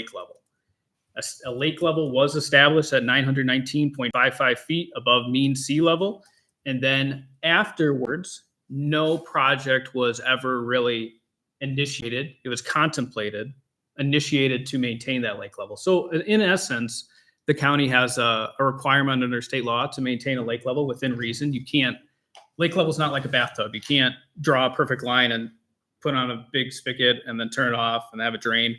lake level. A lake level was established at 919.55 feet above mean sea level. And then afterwards, no project was ever really initiated. It was contemplated, initiated to maintain that lake level. So in essence, the county has a requirement under state law to maintain a lake level within reason. Lake level is not like a bathtub. You can't draw a perfect line and put on a big spigot and then turn it off and have a drain.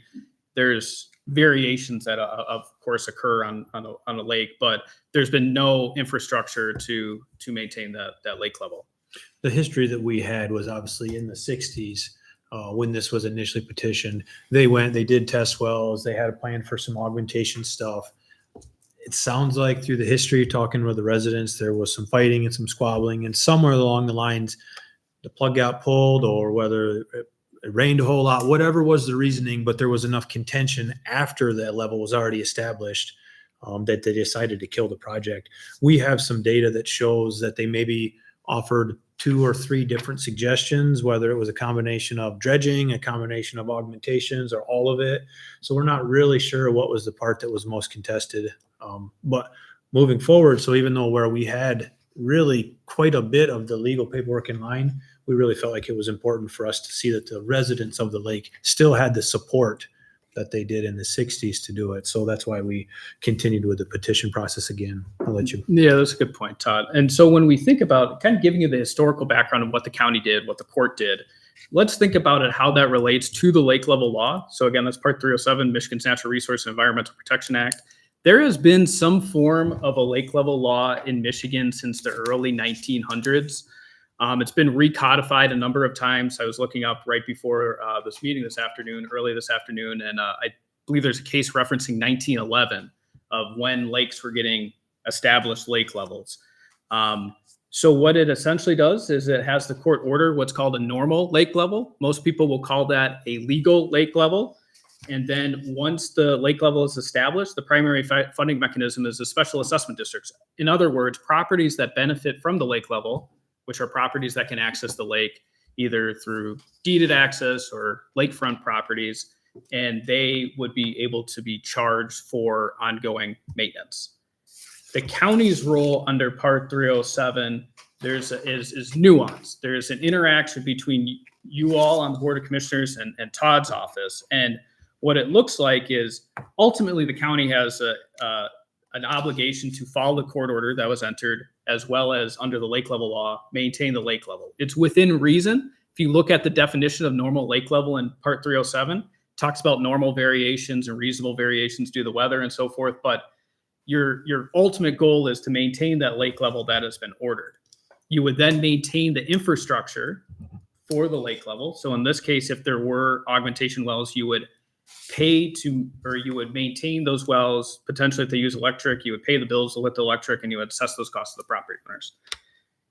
There's variations that of course occur on a lake, but there's been no infrastructure to maintain that lake level. The history that we had was obviously in the 60s when this was initially petitioned. They did test wells, they had a plan for some augmentation stuff. It sounds like through the history, talking with the residents, there was some fighting and some squabbling, and somewhere along the lines, the plug got pulled, or whether it rained a whole lot, whatever was the reasoning, but there was enough contention after that level was already established that they decided to kill the project. We have some data that shows that they maybe offered 2 or 3 different suggestions, whether it was a combination of dredging, a combination of augmentations, or all of it. So we're not really sure what was the part that was most contested. But moving forward, so even though where we had really quite a bit of the legal paperwork in line, we really felt like it was important for us to see that the residents of the lake still had the support that they did in the 60s to do it. So that's why we continued with the petition process again. I'll let you. Yeah, that's a good point, Todd. And so when we think about kind of giving you the historical background of what the county did, what the court did, let's think about it, how that relates to the lake level law. So again, that's Part 307, Michigan's Natural Resource and Environmental Protection Act. There has been some form of a lake level law in Michigan since the early 1900s. It's been recodified a number of times. I was looking up right before this meeting early this afternoon, and I believe there's a case referencing 1911 of when lakes were getting established lake levels. So what it essentially does is it has the court order what's called a normal lake level. Most people will call that a legal lake level. And then once the lake level is established, the primary funding mechanism is the special assessment districts. In other words, properties that benefit from the lake level, which are properties that can access the lake either through deeded access or lakefront properties, and they would be able to be charged for ongoing maintenance. The county's role under Part 307 is nuanced. There's an interaction between you all on the Board of Commissioners and Todd's office. And what it looks like is ultimately the county has an obligation to follow the court order that was entered, as well as under the lake level law, maintain the lake level. It's within reason. If you look at the definition of normal lake level in Part 307, it talks about normal variations and reasonable variations due to the weather and so forth. But your ultimate goal is to maintain that lake level that has been ordered. You would then maintain the infrastructure for the lake level. So in this case, if there were augmentation wells, you would pay to, or you would maintain those wells. Potentially, if they use electric, you would pay the bills to lit the electric, and you would assess those costs to the property owners.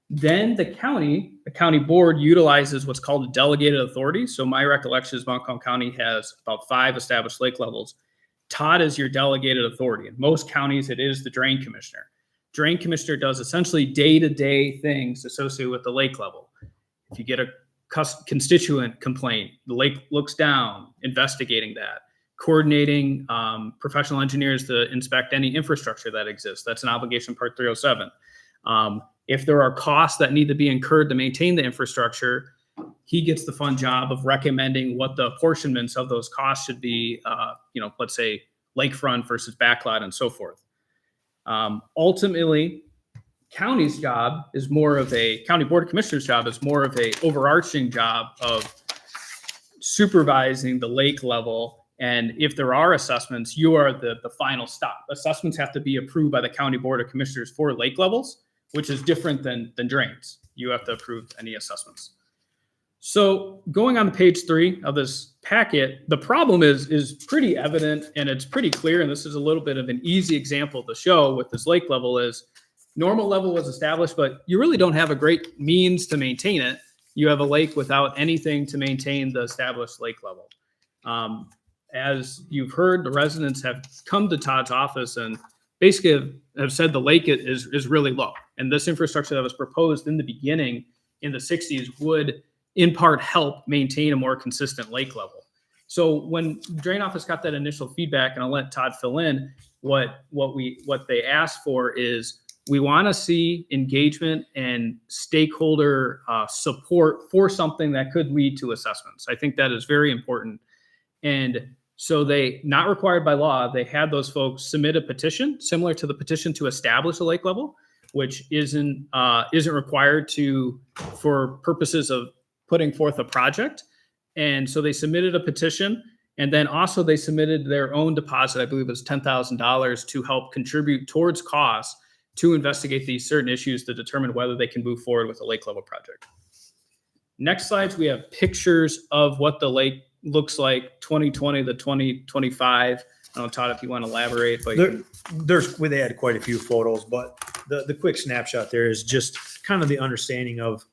Then the county board utilizes what's called a delegated authority. So my recollection is Montcalm County has about 5 established lake levels. Todd is your delegated authority. In most counties, it is the drain commissioner. Drain commissioner does essentially day-to-day things associated with the lake level. If you get a constituent complaint, the lake looks down, investigating that, coordinating professional engineers to inspect any infrastructure that exists. That's an obligation, Part 307. If there are costs that need to be incurred to maintain the infrastructure, he gets the fun job of recommending what the apportionments of those costs should be, let's say lakefront versus backlot and so forth. Ultimately, county board of commissioners job is more of a overarching job of supervising the lake level. And if there are assessments, you are the final stop. Assessments have to be approved by the county board of commissioners for lake levels, which is different than drains. You have to approve any assessments. So going on to page 3 of this packet, the problem is pretty evident and it's pretty clear. And this is a little bit of an easy example to show with this lake level is normal level was established, but you really don't have a great means to maintain it. You have a lake without anything to maintain the established lake level. As you've heard, the residents have come to Todd's office and basically have said the lake is really low. And this infrastructure that was proposed in the beginning in the 60s would in part help maintain a more consistent lake level. So when drain office got that initial feedback, and I'll let Todd fill in, what they asked for is, we want to see engagement and stakeholder support for something that could lead to assessments. I think that is very important. And so they, not required by law, they had those folks submit a petition similar to the petition to establish a lake level, which isn't required for purposes of putting forth a project. And so they submitted a petition, and then also they submitted their own deposit. I believe it was $10,000 to help contribute towards costs to investigate these certain issues to determine whether they can move forward with a lake level project. Next slides, we have pictures of what the lake looks like 2020 to 2025. I don't know, Todd, if you want to elaborate. But they had quite a few photos, but the quick snapshot there is just kind of the understanding of,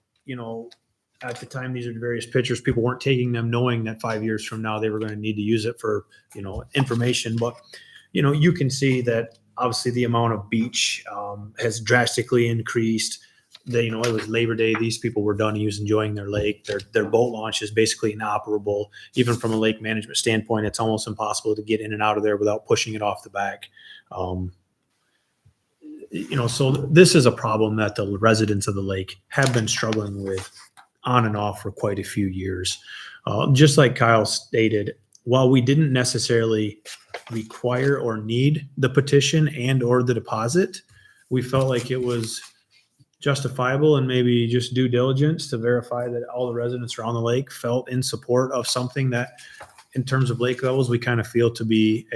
at the time, these are the various pictures. People weren't taking them knowing that 5 years from now they were going to need to use it for, information. But, you can see that obviously the amount of beach has drastically increased. It was Labor Day. These people were done enjoying their lake. Their boat launch is basically inoperable. Even from a lake management standpoint, it's almost impossible to get in and out of there without pushing it off the back. So this is a problem that the residents of the lake have been struggling with on and off for quite a few years. Just like Kyle stated, while we didn't necessarily require or need the petition and or the deposit, we felt like it was justifiable and maybe just due diligence to verify that all the residents around the lake felt in support of something that, in terms of lake levels, we kind of feel to be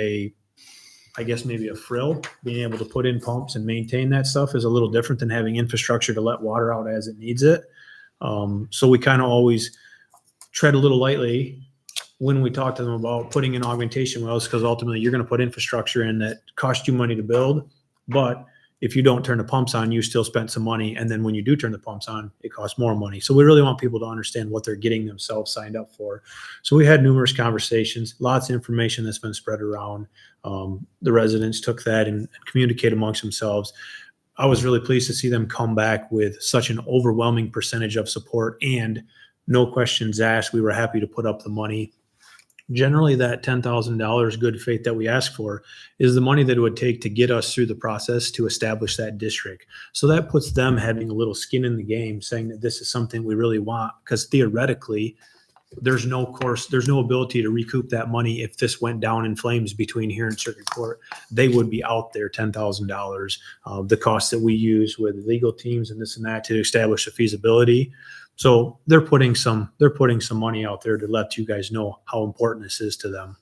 maybe a frill. Being able to put in pumps and maintain that stuff is a little different than having infrastructure to let water out as it needs it. So we kind of always tread a little lightly when we talk to them about putting in augmentation wells, because ultimately you're going to put infrastructure in that cost you money to build. But if you don't turn the pumps on, you still spent some money. And then when you do turn the pumps on, it costs more money. So we really want people to understand what they're getting themselves signed up for. So we had numerous conversations, lots of information that's been spread around. The residents took that and communicated amongst themselves. I was really pleased to see them come back with such an overwhelming percentage of support and no questions asked. We were happy to put up the money. Generally, that $10,000 good faith that we ask for is the money that it would take to get us through the process to establish that district. So that puts them having a little skin in the game, saying that this is something we really want, because theoretically, there's no ability to recoup that money if this went down in flames between here and circuit court. They would be out there $10,000. The costs that we use with legal teams and this and that to establish a feasibility. So they're putting some money out there to let you guys know how important this is to them.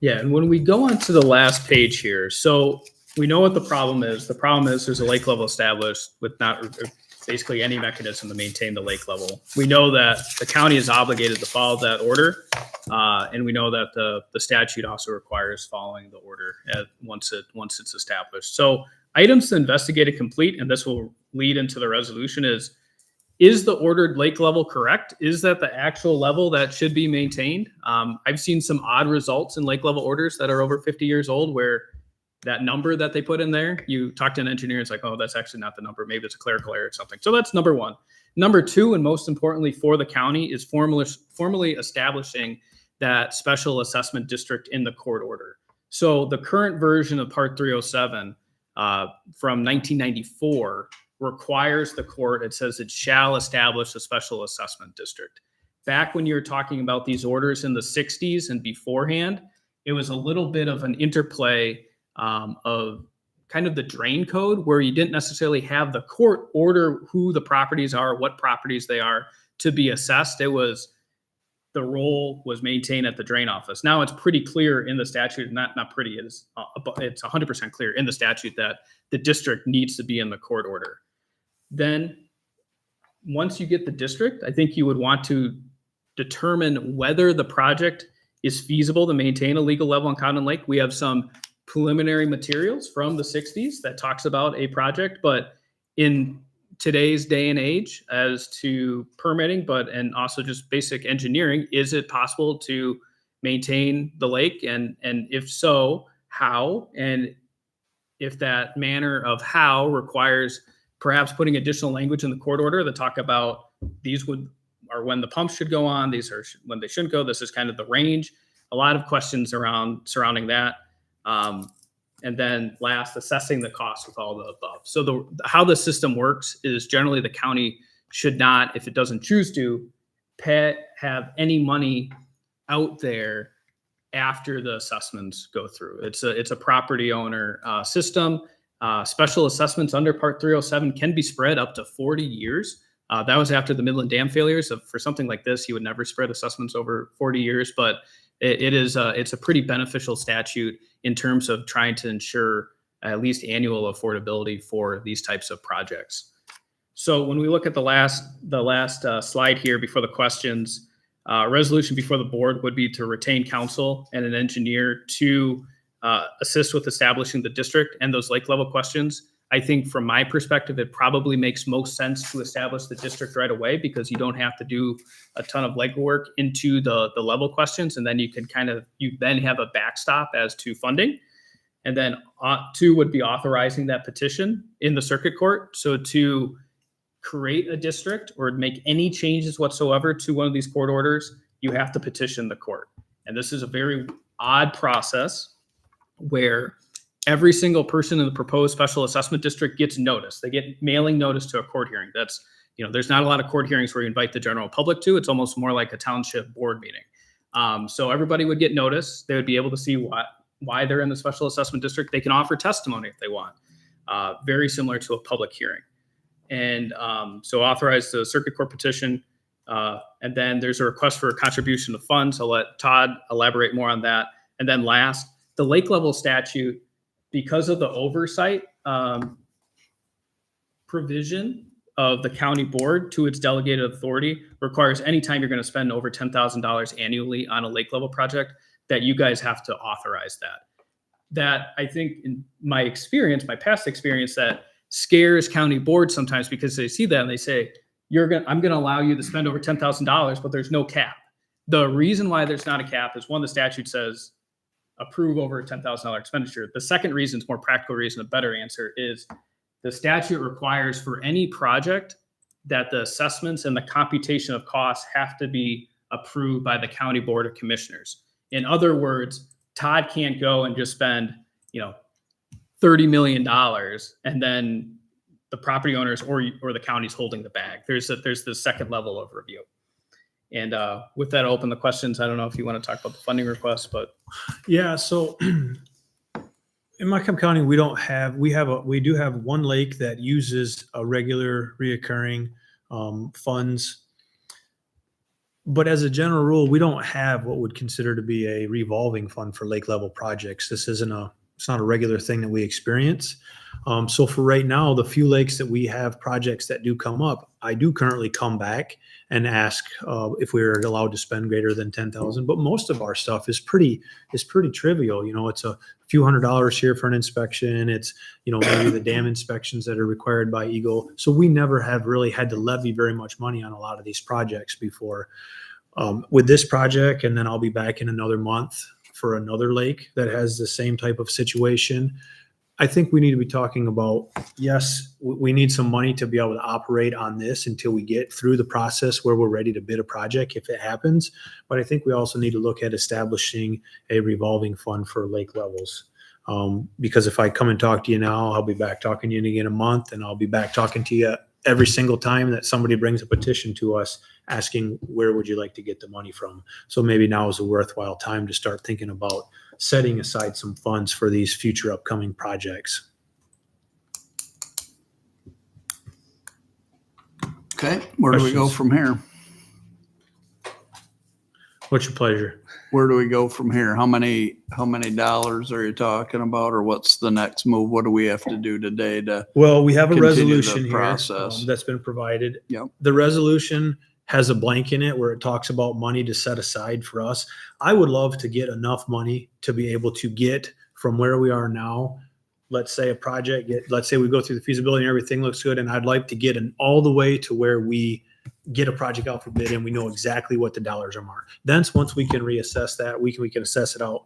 Yeah, and when we go on to the last page here, so we know what the problem is. The problem is there's a lake level established with not basically any mechanism to maintain the lake level. We know that the county is obligated to follow that order, and we know that the statute also requires following the order once it's established. So items to investigate and complete, and this will lead into the resolution, is the ordered lake level correct? Is that the actual level that should be maintained? I've seen some odd results in lake level orders that are over 50 years old where that number that they put in there, you talk to an engineer, it's like, oh, that's actually not the number. Maybe it's a clerical error or something. So that's number one. Number two, and most importantly for the county, is formally establishing that special assessment district in the court order. So the current version of Part 307 from 1994 requires the court, it says it shall establish a special assessment district. Back when you were talking about these orders in the 60s and beforehand, it was a little bit of an interplay of kind of the drain code where you didn't necessarily have the court order who the properties are, what properties they are to be assessed. It was the role was maintained at the drain office. Now it's pretty clear in the statute, not pretty, it's 100% clear in the statute that the district needs to be in the court order. Then once you get the district, I think you would want to determine whether the project is feasible to maintain a legal level on Cotton Lake. We have some preliminary materials from the 60s that talks about a project, but in today's day and age as to permitting, and also just basic engineering, is it possible to maintain the lake? And if so, how? And if that manner of how requires perhaps putting additional language in the court order that talk about these would are when the pumps should go on. These are when they shouldn't go. This is kind of the range. A lot of questions surrounding that. And then last, assessing the cost with all the above. So how the system works is generally the county should not, if it doesn't choose to, have any money out there after the assessments go through. It's a property owner system. Special assessments under Part 307 can be spread up to 40 years. That was after the Midland Dam failures. For something like this, you would never spread assessments over 40 years, but it's a pretty beneficial statute in terms of trying to ensure at least annual affordability for these types of projects. So when we look at the last slide here before the questions, resolution before the board would be to retain counsel and an engineer to assist with establishing the district and those lake level questions. I think from my perspective, it probably makes most sense to establish the district right away because you don't have to do a ton of legwork into the level questions. And then you then have a backstop as to funding. And then 2 would be authorizing that petition in the circuit court. So to create a district or make any changes whatsoever to one of these court orders, you have to petition the court. And this is a very odd process where every single person in the proposed special assessment district gets notice. They get mailing notice to a court hearing. That's, there's not a lot of court hearings where you invite the general public to. It's almost more like a township board meeting. So everybody would get notice. They would be able to see why they're in the special assessment district. They can offer testimony if they want, very similar to a public hearing. And so authorize the circuit court petition. And then there's a request for a contribution of funds. I'll let Todd elaborate more on that. And then last, the lake level statute, because of the oversight provision of the county board to its delegated authority, requires anytime you're going to spend over $10,000 annually on a lake level project, that you guys have to authorize that. That I think in my past experience, that scares county boards sometimes because they see that and they say, I'm going to allow you to spend over $10,000, but there's no cap. The reason why there's not a cap is one, the statute says approve over a $10,000 expenditure. The second reason, more practical reason, a better answer is the statute requires for any project that the assessments and the computation of costs have to be approved by the county board of commissioners. In other words, Todd can't go and just spend, $30 million and then the property owners or the county's holding the bag. There's the second level of review. And with that, I'll open the questions. I don't know if you want to talk about the funding request, but yeah. So in Macomb County, we do have one lake that uses a regular reoccurring funds. But as a general rule, we don't have what would consider to be a revolving fund for lake level projects. It's not a regular thing that we experience. So for right now, the few lakes that we have projects that do come up, I do currently come back and ask if we're allowed to spend greater than $10,000. But most of our stuff is pretty trivial. It's a few $100s here for an inspection. It's maybe the dam inspections that are required by Eagle. So we never have really had to levy very much money on a lot of these projects before. With this project, and then I'll be back in another month for another lake that has the same type of situation. I think we need to be talking about, yes, we need some money to be able to operate on this until we get through the process where we're ready to bid a project if it happens. But I think we also need to look at establishing a revolving fund for lake levels. Because if I come and talk to you now, I'll be back talking to you in a month, and I'll be back talking to you every single time that somebody brings a petition to us asking, where would you like to get the money from? So maybe now is a worthwhile time to start thinking about setting aside some funds for these future upcoming projects. Okay, where do we go from here? What's your pleasure? Where do we go from here? How many dollars are you talking about, or what's the next move? What do we have to do today to? Well, we have a continue the resolution here process? that's been provided. Yep. The resolution has a blank in it where it talks about money to set aside for us. I would love to get enough money to be able to get from where we are now. Let's say let's say we go through the feasibility and everything looks good, and I'd like to get all the way to where we get a project out for bid and we know exactly what the dollars are marked. Then once we can reassess that, we can assess it out.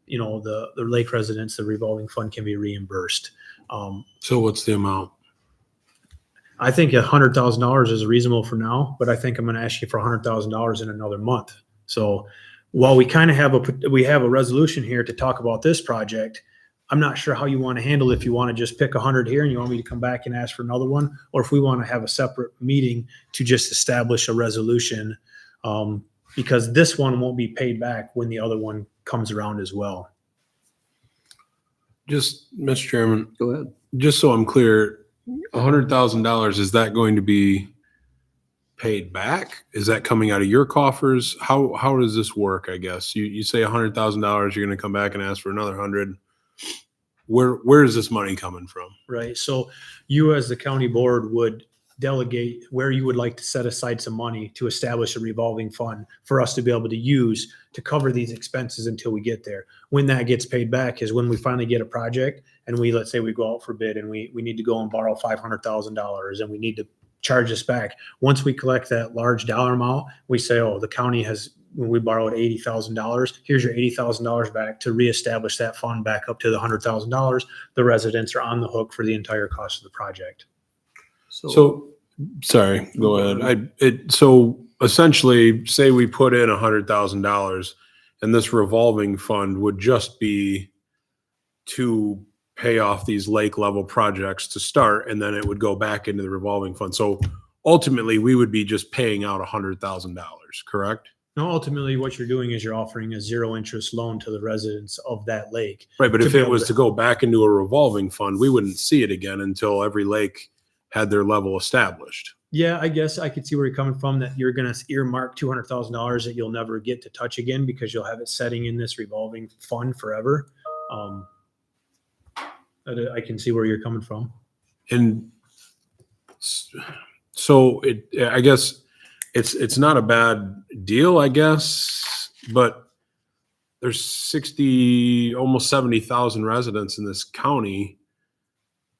The lake residents, the revolving fund can be reimbursed. So what's the amount? I think $100,000 is reasonable for now, but I think I'm going to ask you for $100,000 in another month. So while we kind of have a resolution here to talk about this project, I'm not sure how you want to handle it. If you want to just pick 100 here and you want me to come back and ask for another one, or if we want to have a separate meeting to just establish a resolution, because this one won't be paid back when the other one comes around as well. Just, Mr. Chairman, Go ahead. just so I'm clear, $100,000, is that going to be paid back? Is that coming out of your coffers? How does this work, I guess? You say $100,000, you're going to come back and ask for another 100. Where is this money coming from? Right. So you as the county board would delegate where you would like to set aside some money to establish a revolving fund for us to be able to use to cover these expenses until we get there. When that gets paid back is when we finally get a project and let's say we go out for bid and we need to go and borrow $500,000 and we need to charge this back. Once we collect that large dollar amount, we say, oh, the county when we borrowed $80,000, here's your $80,000 back to reestablish that fund back up to the $100,000. The residents are on the hook for the entire cost of the project. So, sorry, go ahead. So essentially, say we put in $100,000 and this revolving fund would just be to pay off these lake level projects to start, and then it would go back into the revolving fund. So ultimately, we would be just paying out $100,000, correct? No, ultimately what you're doing is you're offering a zero interest loan to the residents of that lake. Right, but To if be it able was to- to go back into a revolving fund, we wouldn't see it again until every lake had their level established. Yeah, I guess I could see where you're coming from, that you're going to earmark $200,000 that you'll never get to touch again because you'll have it setting in this revolving fund forever. I can see where you're coming from. And so I guess it's not a bad deal, I guess, but there's almost 70,000 residents in this county.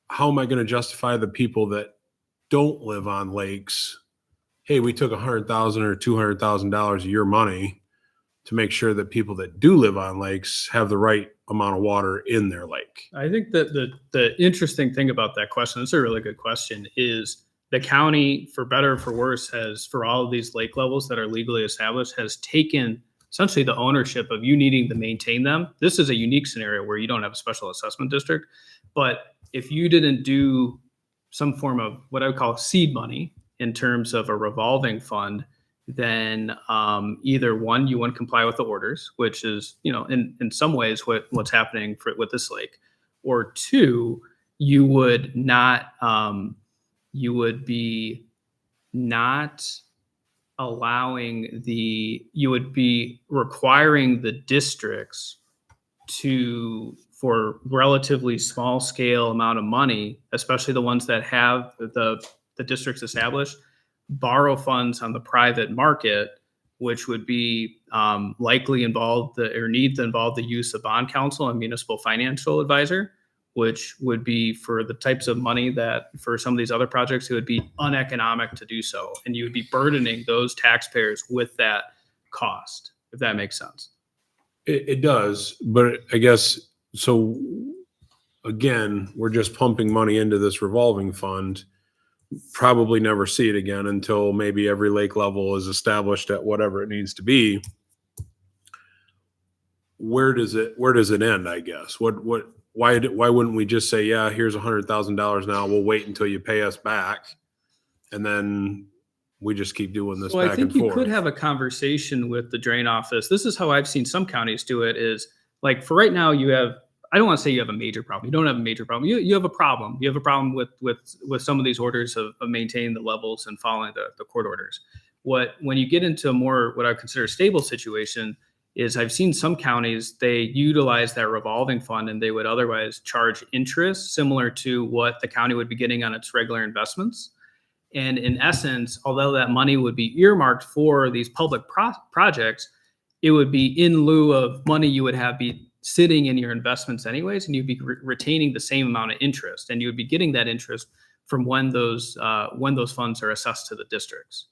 How am I going to justify the people that don't live on lakes? Hey, we took $100,000 or $200,000 of your money to make sure that people that do live on lakes have the right amount of water in their lake. I think that the interesting thing about that question, it's a really good question, is the county, for better or for worse, has, for all of these lake levels that are legally established, has taken essentially the ownership of you needing to maintain them. This is a unique scenario where you don't have a special assessment district, but if you didn't do some form of what I would call seed money in terms of a revolving fund, then either one, you wouldn't comply with the orders, which is, in some ways what's happening with this lake, or two, you would not, you would be not you would be requiring the districts for relatively small scale amount of money, especially the ones that have the districts established, borrow funds on the private market, which would be likely need to involve the use of bond counsel and municipal financial advisor, which would be for the types of money that for some of these other projects, it would be uneconomic to do so. And you would be burdening those taxpayers with that cost, if that makes sense. It does, but I guess, so again, we're just pumping money into this revolving fund, probably never see it again until maybe every lake level is established at whatever it needs to be. Where does it end, I guess? Why wouldn't we just say, yeah, here's $100,000 now, we'll wait until you pay us back, and then we just keep doing this Well, I back think and you forth? could have a conversation with the drain office. This is how I've seen some counties do it, is like, for right now, I don't want to say you have a major problem. You don't have a major problem. You have a problem. You have a problem with some of these orders of maintaining the levels and following the court orders. When you get into a more, what I consider a stable situation, is I've seen some counties, they utilize that revolving fund and they would otherwise charge interest similar to what the county would be getting on its regular investments. And in essence, although that money would be earmarked for these public projects, it would be in lieu of money you would have be sitting in your investments anyways, and you'd be retaining the same amount of interest, and you would be getting that interest from when those funds are assessed to the districts.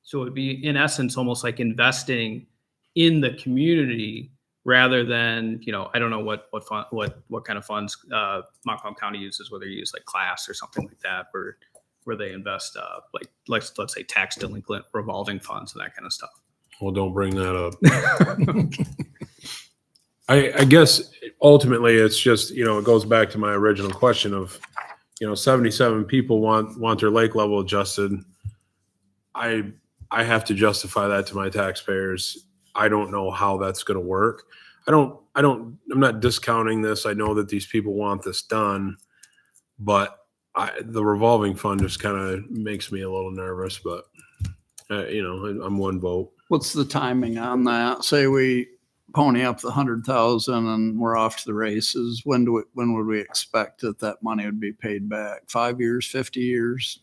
So it would be, in essence, almost like investing in the community rather than, I don't know what kind of funds Montcalm County uses, whether you use like CLAS or something like that, where where they invest, like let's say tax delinquent revolving funds and that kind of stuff. Well, don't bring that up. I guess ultimately it's just, it goes back to my original question of, 77 people want their lake level adjusted. I have to justify that to my taxpayers. I don't know how that's going to work. I'm not discounting this. I know that these people want this done, but the revolving fund just kind of makes me a little nervous, but I'm one vote. What's the timing on that? Say we pony up the 100,000 and we're off to the races. When would we expect that money would be paid back? 5 years, 50 years?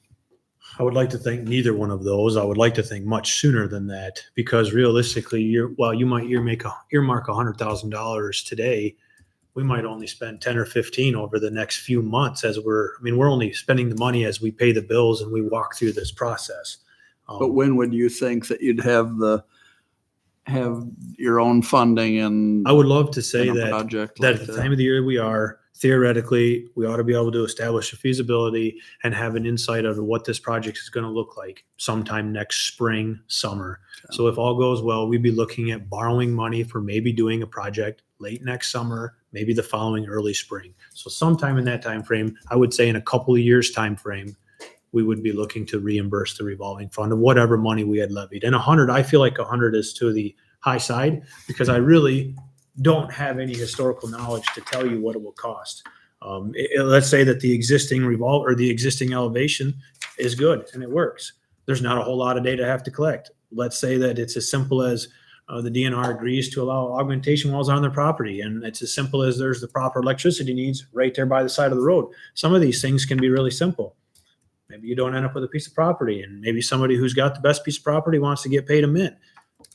I would like to think neither one of those. I would like to think much sooner than that, because realistically, you might earmark $100,000 today. We might only spend 10 or 15 over the next few months we're only spending the money as we pay the bills and we walk through this process. But when would you think that you'd have your own funding and I would love to say in a that project at like the time of the year we are, theoretically, we ought to be able to establish a feasibility and have an insight of what this project is going to look like sometime next spring, summer. Okay. So if all goes well, we'd be looking at borrowing money for maybe doing a project late next summer, maybe the following early spring. So sometime in that time frame, I would say in a couple of years time frame, we would be looking to reimburse the revolving fund of whatever money we had levied. And 100, I feel like 100 is to the high side, because I really don't have any historical knowledge to tell you what it will cost. Let's say that the existing the existing elevation is good and it works. There's not a whole lot of data I have to collect. Let's say that it's as simple as the DNR agrees to allow augmentation wells on their property, and it's as simple as there's the proper electricity needs right there by the side of the road. Some of these things can be really simple. Maybe you don't end up with a piece of property, and maybe somebody who's got the best piece of property wants to get paid a mint.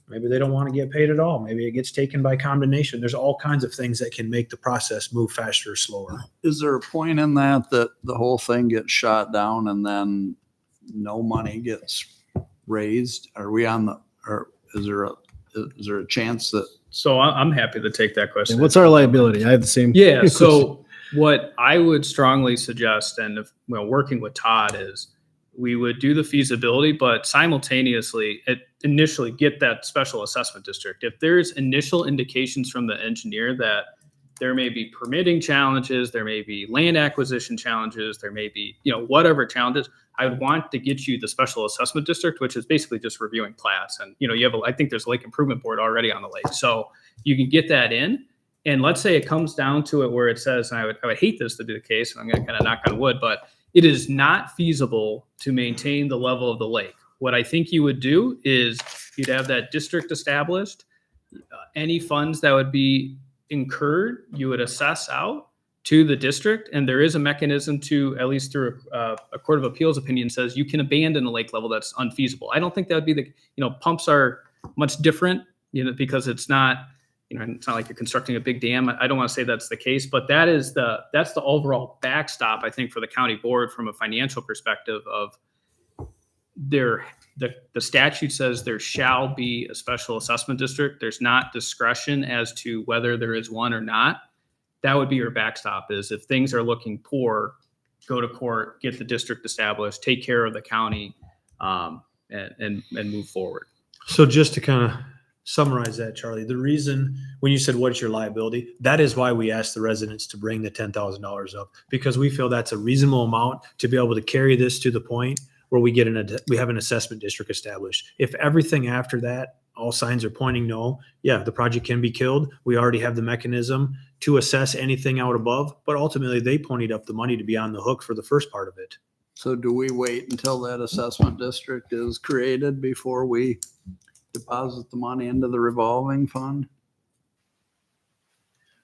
Maybe they don't want to get paid at all. Maybe it gets taken by condemnation. There's all kinds of things that can make the process move faster or slower. is there a point in that the whole thing gets shot down and then no money gets raised? Are we or is there a chance that So I'm happy to take that question. What's our liability? I have the same. Yeah. So what I would strongly suggest, and if working with Todd, is we would do the feasibility, but simultaneously initially get that special assessment district. If there's initial indications from the engineer that there may be permitting challenges, there may be land acquisition challenges, there may be, whatever challenges, I would want to get you the special assessment district, which is basically just reviewing plats. And, I think there's a lake improvement board already on the lake. So you can get that in. And let's say it comes down to it where it says, and I would hate this to be the case, and I'm going to kind of knock on wood, but it is not feasible to maintain the level of the lake. What I think you would do is you'd have that district established. Any funds that would be incurred, you would assess out to the district. And there is a mechanism to, at least through a court of appeals opinion, says you can abandon a lake level that's unfeasible. I don't think that would be pumps are much different, because it's not, it's not like you're constructing a big dam. I don't want to say that's the case, but that's the overall backstop, I think, for the county board from a financial perspective of the statute says there shall be a special assessment district. There's not discretion as to whether there is one or not. That would be your backstop, is if things are looking poor, go to court, get the district established, take care of the county, and move forward. So just to kind of summarize that, Charlie, the reason when you said what's your liability, that is why we asked the residents to bring the $10,000 up, because we feel that's a reasonable amount to be able to carry this to the point where we have an assessment district established. If everything after that, all signs are pointing no, yeah, the project can be killed. We already have the mechanism to assess anything out above, but ultimately they ponied up the money to be on the hook for the first part of it. So do we wait until that assessment district is created before we deposit the money into the revolving fund?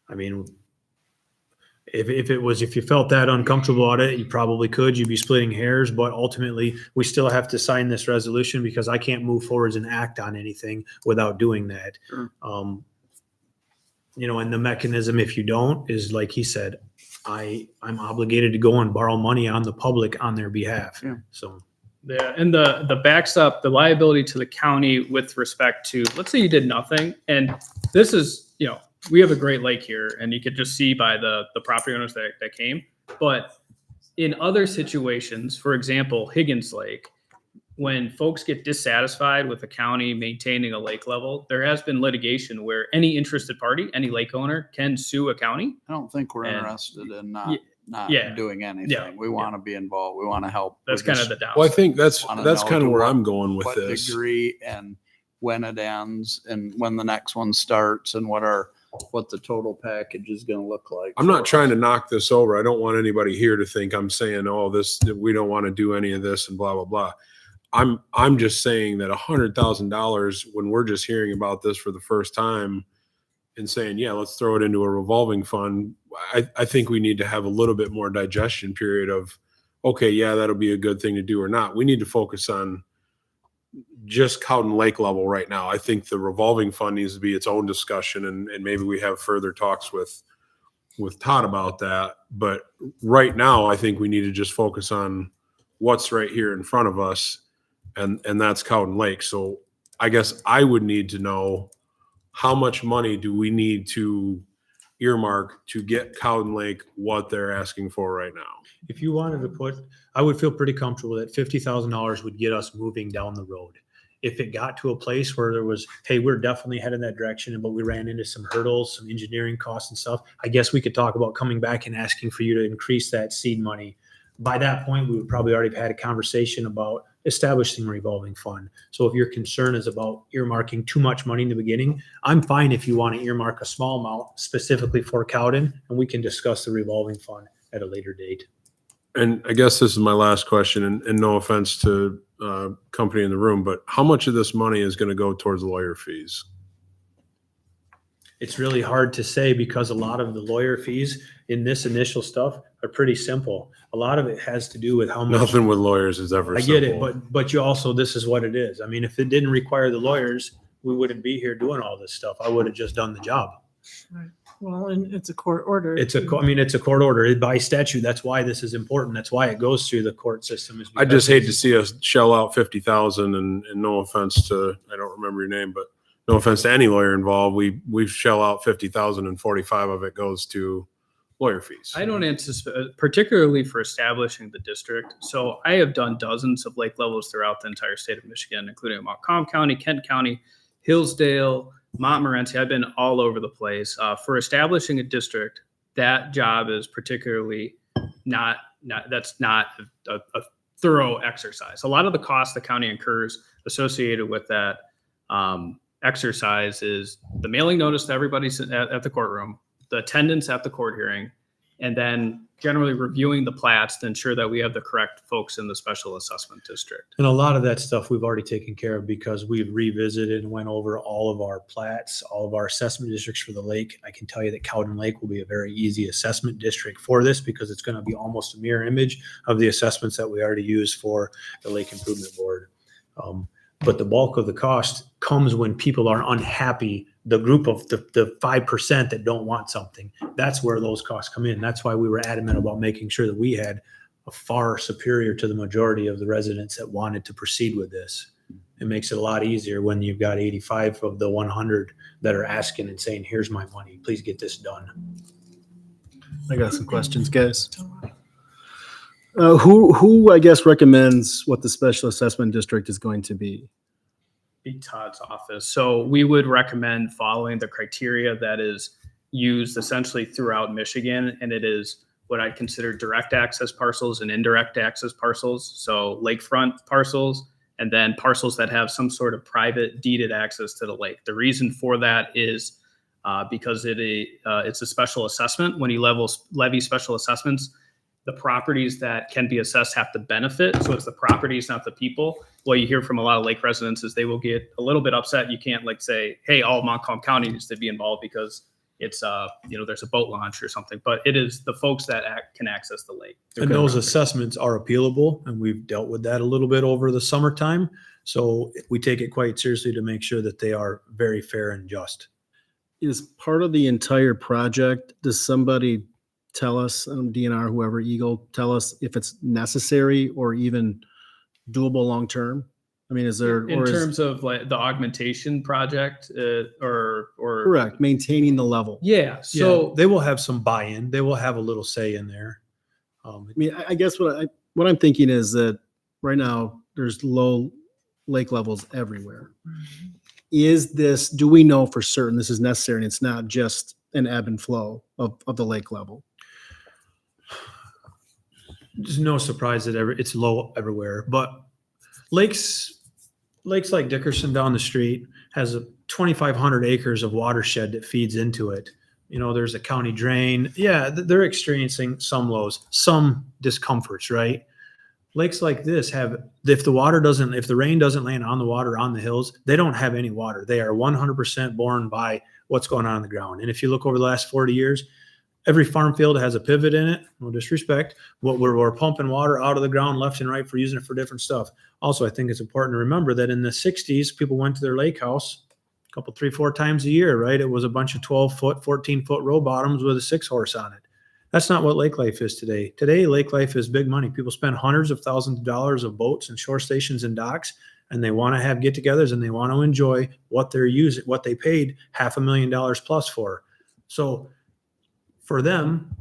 I mean, if you felt that uncomfortable about it, you probably could. You'd be splitting hairs, but ultimately we still have to sign this resolution because I can't move forwards and act on anything without doing that. Sure. And the mechanism, if you don't, is like he said, I'm obligated to go and borrow money on the public on their behalf. Yeah. So. Yeah, and the backstop, the liability to the county with respect to, let's say you did nothing, and this is, we have a great lake here, and you could just see by the property owners that came, but in other situations, for example, Higgins Lake, when folks get dissatisfied with the county maintaining a lake level, there has been litigation where any interested party, any lake owner, can sue a county. I don't think we're And- interested in Ye- not yeah. doing anything. We want to be involved. We want to help. That's We kind just of the downside. Well, I think that's wanna that's know kind of to where what- I'm going with what this. degree and when it ends and when the next one starts and what the total package is going to look like. I'm not for trying us. to knock this over. I don't want anybody here to think I'm saying, oh, this, we don't want to do any of this and blah, blah, blah. I'm just saying that $100,000, when we're just hearing about this for the first time and saying, yeah, let's throw it into a revolving fund. I think we need to have a little bit more digestion period of, okay, yeah, that'll be a good thing to do or not. We need to focus on just Cowden Lake level right now. I think the revolving fund needs to be its own discussion, and maybe we have further talks with Todd about that. But right now, I think we need to just focus on what's right here in front of us, and that's Cowden Lake. So I guess I would need to know, how much money do we need to earmark to get Cowden Lake what they're asking for right now? If you wanted to put, I would feel pretty comfortable that $50,000 would get us moving down the road. If it got to a place where there was, hey, we're definitely heading that direction, but we ran into some hurdles, some engineering costs and stuff, I guess we could talk about coming back and asking for you to increase that seed money. By that point, we would probably already have had a conversation about establishing a revolving fund. So if your concern is about earmarking too much money in the beginning, I'm fine if you want to earmark a small amount specifically for Cowden, and we can discuss the revolving fund at a later date. And I guess this is my last question, and no offense to company in the room, but how much of this money is going to go towards lawyer fees? It's really hard to say because a lot of the lawyer fees in this initial stuff are pretty simple. A lot of it has to do with how much. Nothing with lawyers is ever I get it, simple. but you also, this is what it is. I mean, if it didn't require the lawyers, we wouldn't be here doing all this stuff. I would have just done the job. Well, and it's a court order. It's I mean, it's a court order by statute. That's why this is important. That's why it goes through the court system. Is I just because hate to see us shell out 50,000 and no offense to, I don't remember your name, but no offense to any lawyer involved. We shell out 50,000 and 45 of it goes to lawyer fees. I don't anticipate, particularly for establishing the district. So I have done dozens of lake levels throughout the entire state of Michigan, including Montcalm County, Kent County, Hillsdale, Montmorency. I've been all over the place. For establishing a district, that job is particularly that's not a thorough exercise. A lot of the costs the county incurs associated with that exercise is the mailing notice to everybody at the courtroom, the attendance at the court hearing, and then generally reviewing the plats to ensure that we have the correct folks in the special assessment district. And a lot of that stuff we've already taken care of because we've revisited and went over all of our plats, all of our assessment districts for the lake. I can tell you that Cowden Lake will be a very easy assessment district for this because it's going to be almost a mirror image of the assessments that we already use for the Lake Improvement Board. But the bulk of the cost comes when people are unhappy. The group of the 5% that don't want something, that's where those costs come in. That's why we were adamant about making sure that we had a far superior to the majority of the residents that wanted to proceed with this. It makes it a lot easier when you've got 85 of the 100 that are asking and saying, here's my money, please get this done. I got some questions, guys. Who I guess recommends what the special assessment district is going to be? Be Todd's office. So we would recommend following the criteria that is used essentially throughout Michigan, and it is what I consider direct access parcels and indirect access parcels. So lakefront parcels, and then parcels that have some sort of private deeded access to the lake. The reason for that is because it's a special assessment. When you levy special assessments, the properties that can be assessed have to benefit. So it's the properties, not the people. What you hear from a lot of lake residents is they will get a little bit upset. You can't like say, hey, all of Montcalm County needs to be involved because it's, there's a boat launch or something. But it is the folks that can access the lake. And those assessments are appealable, and we've dealt with that a little bit over the summertime. So we take it quite seriously to make sure that they are very fair and just. Is part of the entire project, does somebody tell us, DNR, whoever, Eagle, tell us if it's necessary or even doable long-term? I mean, is there, in terms of like the augmentation project or correct, maintaining the level? Yeah. So they will have some buy-in. They will have a little say in there. I mean, I guess what I'm thinking is that right now there's low lake levels everywhere. Do we know for certain this is necessary and it's not just an ebb and flow of the lake level? There's no surprise that it's low everywhere, but lakes like Dickerson down the street has 2,500 acres of watershed that feeds into it. You know, there's a county drain. Yeah, they're experiencing some lows, some discomforts, right? Lakes like this if the rain doesn't land on the water on the hills, they don't have any water. They are 100% borne by what's going on the ground. And if you look over the last 40 years, every farm field has a pivot in it. No disrespect. We're pumping water out of the ground left and right for using it for different stuff. Also, I think it's important to remember that in the 60s, people went to their lake house a couple, 3-4 times a year, right? It was a bunch of 12-foot, 14-foot row bottoms with a 6-horse on it. That's not what lake life is today. Today, lake life is big money. People spend hundreds of thousands of dollars of boats and shore stations and docks, and they want to have get-togethers and they want to enjoy what they paid $500,000 plus for. So for them,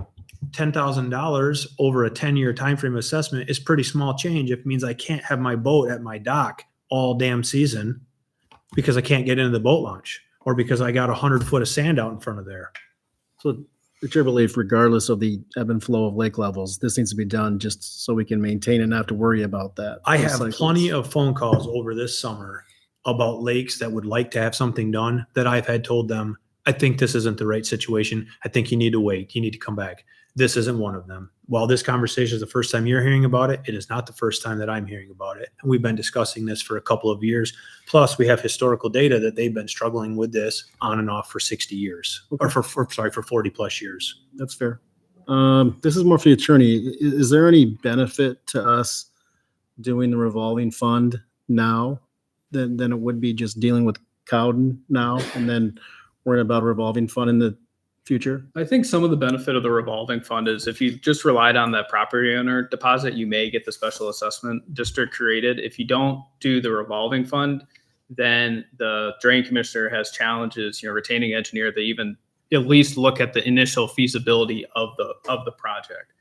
$10,000 over a 10-year time frame assessment is pretty small change. It means I can't have my boat at my dock all damn season because I can't get into the boat launch or because I got 100 foot of sand out in front of there. So it's your belief, regardless of the ebb and flow of lake levels, this needs to be done just so we can maintain and not have to worry about that. I those have cycles. plenty of phone calls over this summer about lakes that would like to have something done that I've had told them, I think this isn't the right situation. I think you need to wait. You need to come back. This isn't one of them. While this conversation is the first time you're hearing about it, it is not the first time that I'm hearing about it. And we've been discussing this for a couple of years. Plus, we have historical data that they've been struggling with this on and off for 60 years, or for 40 plus years. That's fair. This is more for the attorney. Is there any benefit to us doing the revolving fund now than it would be just dealing with Cowden now and then worrying about a revolving fund in the future? I think some of the benefit of the revolving fund is if you just relied on that property owner deposit, you may get the special assessment district created. If you don't do the revolving fund, then the drain commissioner has challenges, retaining engineer. They even at least look at the initial feasibility of the project.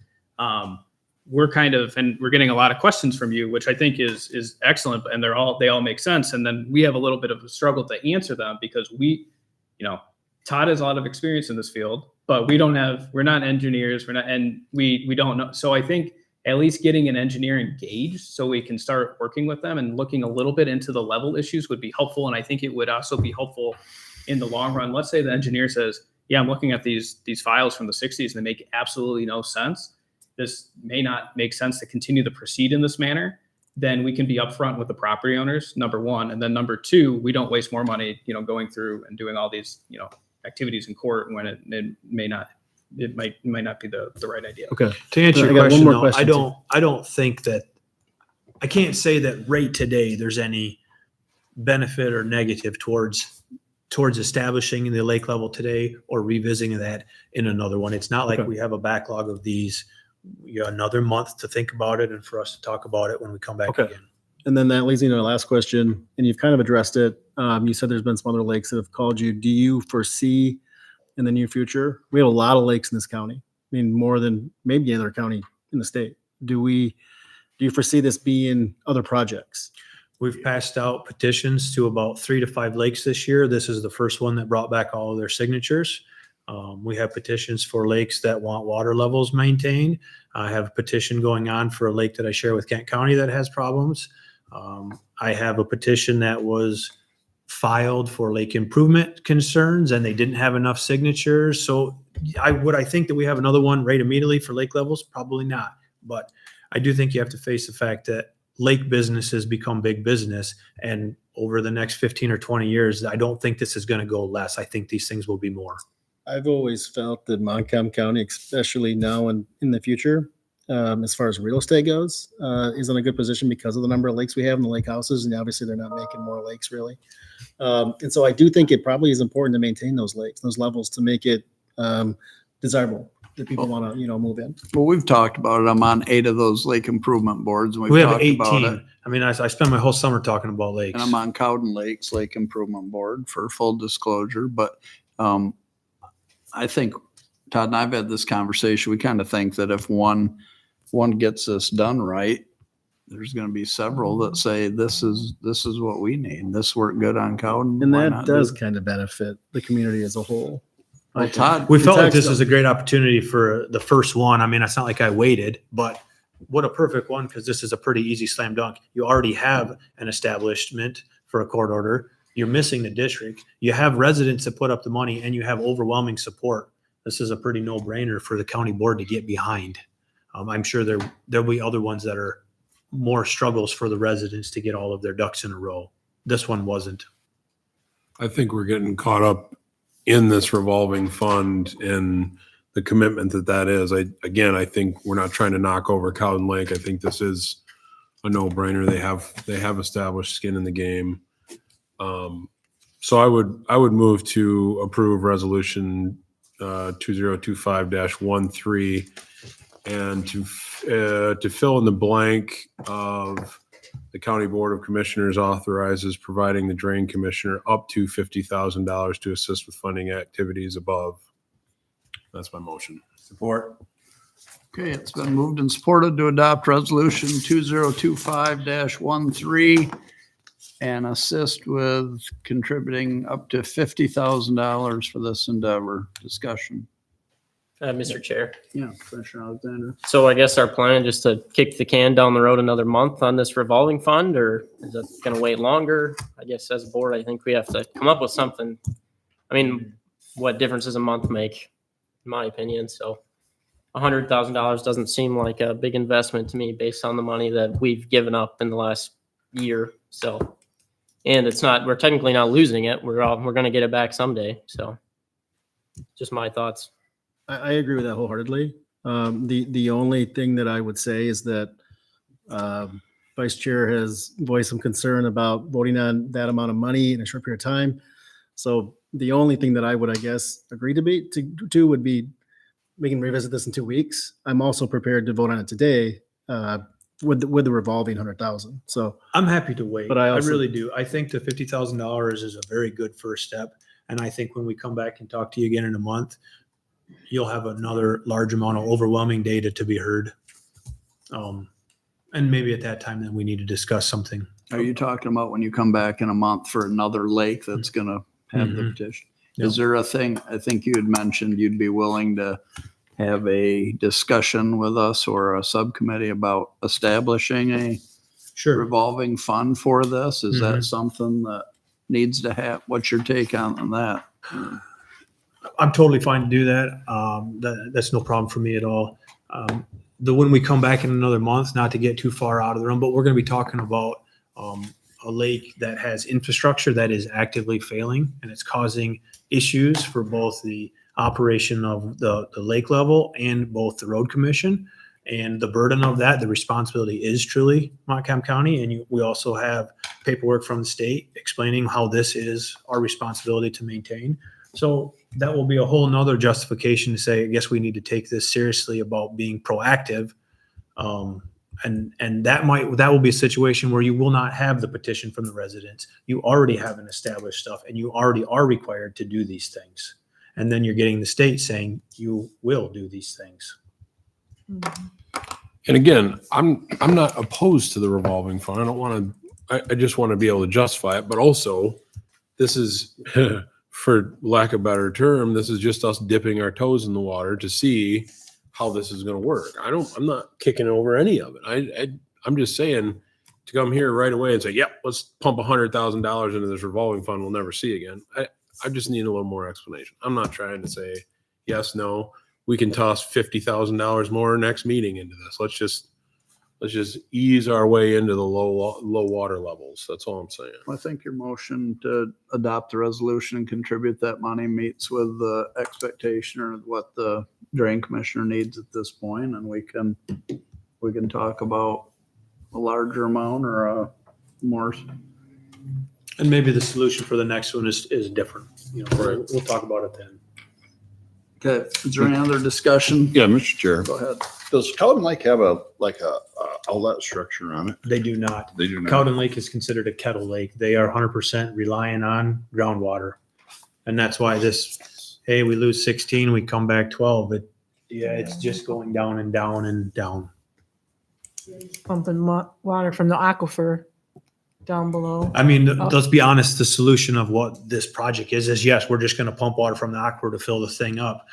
We're getting a lot of questions from you, which I think is excellent, and they all make sense. And then we have a little bit of a struggle to answer them because Todd has a lot of experience in this field, but we're not engineers. We don't know. So I think at least getting an engineer engaged so we can start working with them and looking a little bit into the level issues would be helpful. And I think it would also be helpful in the long run. Let's say the engineer says, yeah, I'm looking at these files from the 60s and they make absolutely no sense. This may not make sense to continue to proceed in this manner. Then we can be upfront with the property owners, number one. And then number two, we don't waste more money, going through and doing all these, activities in court when it might not be the right idea. Okay. To answer I your got one question, more though, question, I don't think that I can't say that right today there's any benefit or negative towards establishing the lake level today or revisiting that in another one. It's not like Okay. we have a backlog of these. You got another month to think about it and for us to talk about it when we come back Okay. again. And then that leads me to the last question, and you've kind of addressed it. You said there's been some other lakes that have called you. Do you foresee in the near future? We have a lot of lakes in this county. I mean, more than maybe any other county in the state. Do you foresee this being other projects? We've passed out petitions to about 3 to 5 lakes this year. This is the first one that brought back all of their signatures. We have petitions for lakes that want water levels maintained. I have a petition going on for a lake that I share with Kent County that has problems. I have a petition that was filed for lake improvement concerns and they didn't have enough signatures. So would I think that we have another one right immediately for lake levels? Probably not. But I do think you have to face the fact that lake businesses become big business. And over the next 15 or 20 years, I don't think this is going to go less. I think these things will be more. I've always felt that Montcalm County, especially now and in the future, as far as real estate goes, is in a good position because of the number of lakes we have in the lake houses. And obviously they're not making more lakes really. And so I do think it probably is important to maintain those lakes, those levels to make it desirable that people want to, move in. Well, we've talked about it. I'm on 8 of those lake improvement boards and We we've have talked about it. 18. I mean, I spend my whole summer talking about lakes. And I'm on Cowden Lakes Lake Improvement Board for full disclosure, but I think Todd and I've had this conversation. We kind of think that if one one gets this done right, there's gonna be several that say, this is what we need. This worked good on Cowden. And why that not do does it? kind of benefit the community as a whole. Well, Todd, We felt like tax this was bill. a great opportunity for the first one. I mean, it's not like I waited, but what a perfect one, because this is a pretty easy slam dunk. You already have an establishment for a court order. You're missing the district. You have residents that put up the money and you have overwhelming support. This is a pretty no-brainer for the county board to get behind. I'm sure there'll be other ones that are more struggles for the residents to get all of their ducks in a row. This one wasn't. I think we're getting caught up in this revolving fund and the commitment that is. I think we're not trying to knock over Cowden Lake. I think this is a no-brainer. They have established skin in the game. So I would move to approve resolution 2025-13 and to fill in the blank of the county board of commissioners authorizes providing the drain commissioner up to $50,000 to assist with funding activities above. That's my motion. Support. okay, it's been moved and supported to adopt resolution 2025-13 and assist with contributing up to $50,000 for this endeavor. Discussion. Mr. Chair. Yeah, Commissioner Alexander. So I guess our plan just to kick the can down the road another month on this revolving fund, or is it going to wait longer? I guess as a board, I think we have to come up with something. I mean, what difference does a month make, in my opinion? So $100,000 doesn't seem like a big investment to me based on the money that we've given up in the last year. So, and it's not, we're technically not losing it. We're going to get it back someday. So just my thoughts. I agree with that wholeheartedly. The only thing that I would say is that Vice Chair has voiced some concern about voting on that amount of money in a short period of time. So the only thing that I would, I guess, agree to would be we can revisit this in 2 weeks. I'm also prepared to vote on it today with the revolving 100,000. So I'm happy to wait. But I also- really do. I think the $50,000 is a very good first step. And I think when we come back and talk to you again in a month, you'll have another large amount of overwhelming data to be heard. And maybe at that time, then we need to discuss something. Are you talking about when you come back in a month for another lake that's gonna have the Mhm. petition? Yeah. Is there a thing, I think you had mentioned you'd be willing to have a discussion with us or a subcommittee about establishing a Sure. revolving fund for this? Is that Mhm. something that needs to have, what's your take on that? I'm totally fine to do that. That's no problem for me at all. When we come back in another month, not to get too far out of the room, but we're going to be talking about a lake that has infrastructure that is actively failing, and it's causing issues for both the operation of the lake level and both the road commission. And the burden of that, the responsibility is truly Montcalm County. And we also have paperwork from the state explaining how this is our responsibility to maintain. So that will be a whole nother justification to say, I guess we need to take this seriously about being proactive. And that will be a situation where you will not have the petition from the residents. You already have an established stuff and you already are required to do these things. And then you're getting the state saying you will do these things. And again, I'm not opposed to the revolving fund. I don't want to, I just want to be able to justify it, but also this is, for lack of a better term, this is just us dipping our toes in the water to see how this is going to work. I'm not kicking over any of it. I'm just saying to come here right away and say, yep, let's pump $100,000 into this revolving fund we'll never see again. I just need a little more explanation. I'm not trying to say yes, no. We can toss $50,000 more next meeting into this. Let's just ease our way into the low water levels. That's all I'm saying. I think your motion to adopt the resolution and contribute that money meets with the expectation or what the drain commissioner needs at this point, and we can talk about a larger amount or a more. And maybe the solution for the next one is different. We'll talk about it then. Okay, is there any other discussion? Yeah, Mr. Chair. Go ahead. Does Cowden Lake have a outlet structure on it? They do not. They do not. Cowden Lake is considered a kettle lake. They are 100% relying on groundwater. And that's why hey, we lose 16, we come back 12. It's just going down and down and down. Pumping water from the aquifer down below. I mean, let's be honest, the solution of what this project is yes, we're just gonna pump water from the aquifer to fill the thing up.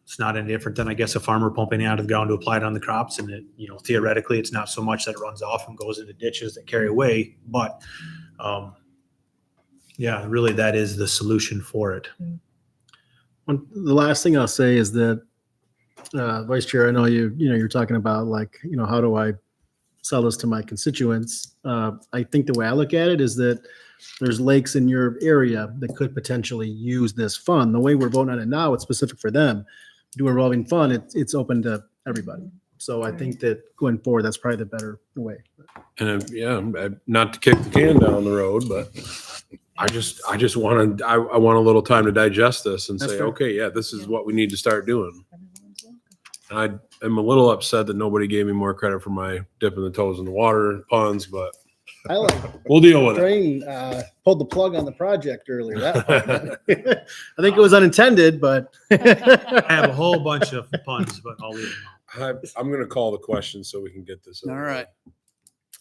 It's not any different than, I guess, a farmer pumping it out of the ground to apply it on the crops. And it, theoretically, it's not so much that it runs off and goes into ditches that carry away, but, yeah, really that is the solution for it. The last thing I'll say is that, Vice Chair, I know you're talking about like, how do I sell this to my constituents? I think the way I look at it is that there's lakes in your area that could potentially use this fund. The way we're voting on it now, it's specific for them. Do a revolving fund, it's open to everybody. So I think that going forward, that's probably the better way. And not to kick the can down the road, but I just want I want a little time to digest this and That's say, fair. okay, yeah, this is what we need to start doing. I am a little upset that nobody gave me more credit for my dipping the toes in the water puns, but I like we'll deal with it. Drain pulled the plug on the project earlier. I think it was unintended, but I have a whole bunch of puns, but I'll leave them. I'm going to call the question so we can get this. All over right.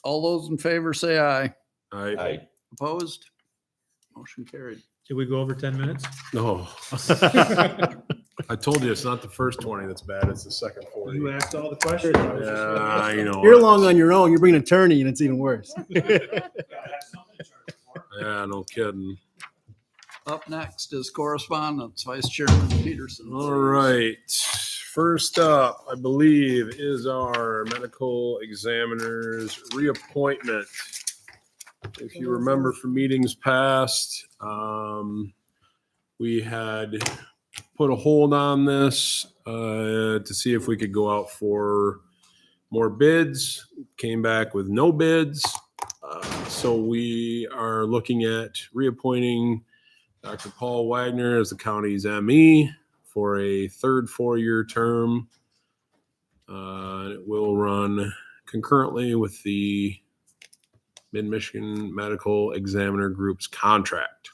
All those in favor say aye. with. I Opposed? Motion carried. Did we go over 10 minutes? no. I told you it's not the first 20 that's bad. It's the second 40. You asked all the questions. Yeah, you know. you're long on your own. You're bringing an attorney, and it's even worse. Yeah, no kidding. Up next is correspondence, Vice Chairman Peterson. All right. First up, I believe, is our medical examiner's reappointment. If you remember from meetings past, we had put a hold on this to see if we could go out for more bids. Came back with no bids. So we are looking at reappointing Dr. Paul Wagner as the county's ME for a third 4-year term. It will run concurrently with the Mid-Michigan Medical Examiner Group's contract.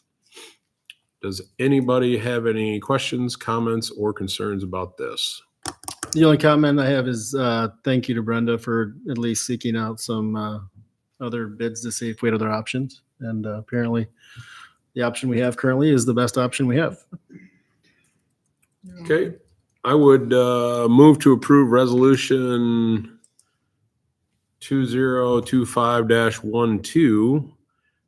Does anybody have any questions, comments, or concerns about this? The only comment I have is thank you to Brenda for at least seeking out some other bids to see if we had other options. And apparently the option we have currently is the best option we have. Okay, I would move to approve resolution 2025-12,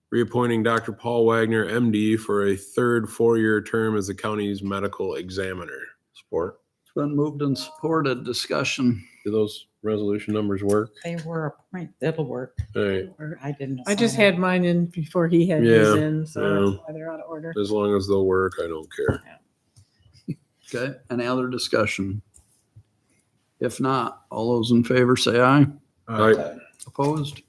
reappointing Dr. Paul Wagner, MD, for a third 4-year term as the county's medical examiner. Support. It's been moved and supported. Discussion. Do those resolution numbers work? They were a point. That'll work. All right, Or I didn't. I just sign it. had mine in before he had his Yeah, in, so yeah. that's why they're out of order. as long as they'll work, I don't care. Okay. Any other discussion? If not, all those in favor say aye. All right. Opposed?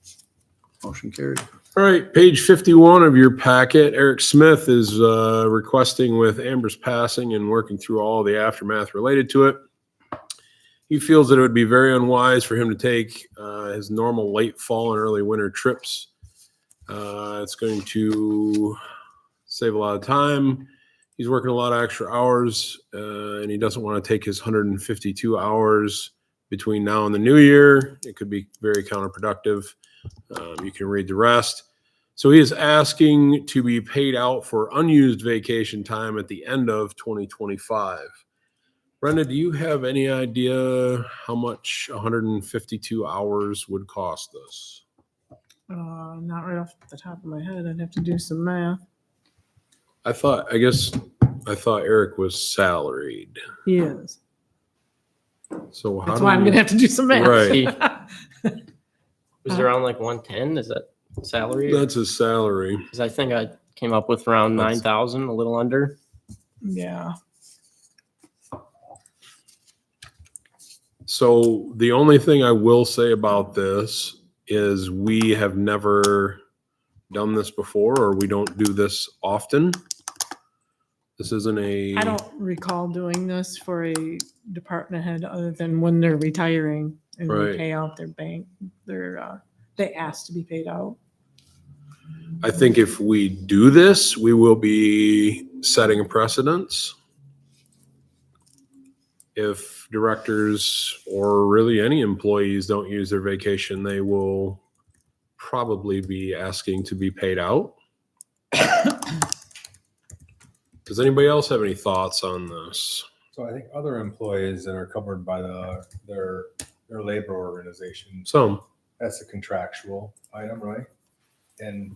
Motion carried. All right, page 51 of your packet, Eric Smith is requesting with Amber's passing and working through all the aftermath related to it. He feels that it would be very unwise for him to take his normal late fall and early winter trips. It's going to save a lot of time. He's working a lot of extra hours, and he doesn't want to take his 152 hours between now and the new year. It could be very counterproductive. You can read the rest. So he is asking to be paid out for unused vacation time at the end of 2025. Brenda, do you have any idea how much 152 hours would cost us? Not right off the top of my head. I'd have to do some math. I thought Eric was salaried. He is. So how That's do why I'm we- gonna have to do some math. Right. Was it around like 110? Is that salary? That's his salary. Because I think I came up with around 9,000, a little under. Yeah. So the only thing I will say about this is we have never done this before, or we don't do this often. This isn't a. I don't recall doing this for a department head other than when they're retiring and Right. we pay out their bank, they ask to be paid out. I think if we do this, we will be setting a precedence. if directors or really any employees don't use their vacation, they will probably be asking to be paid out. Does anybody else have any thoughts on this? So I think other employees that are covered by their labor organization, Some. that's a contractual item, right? And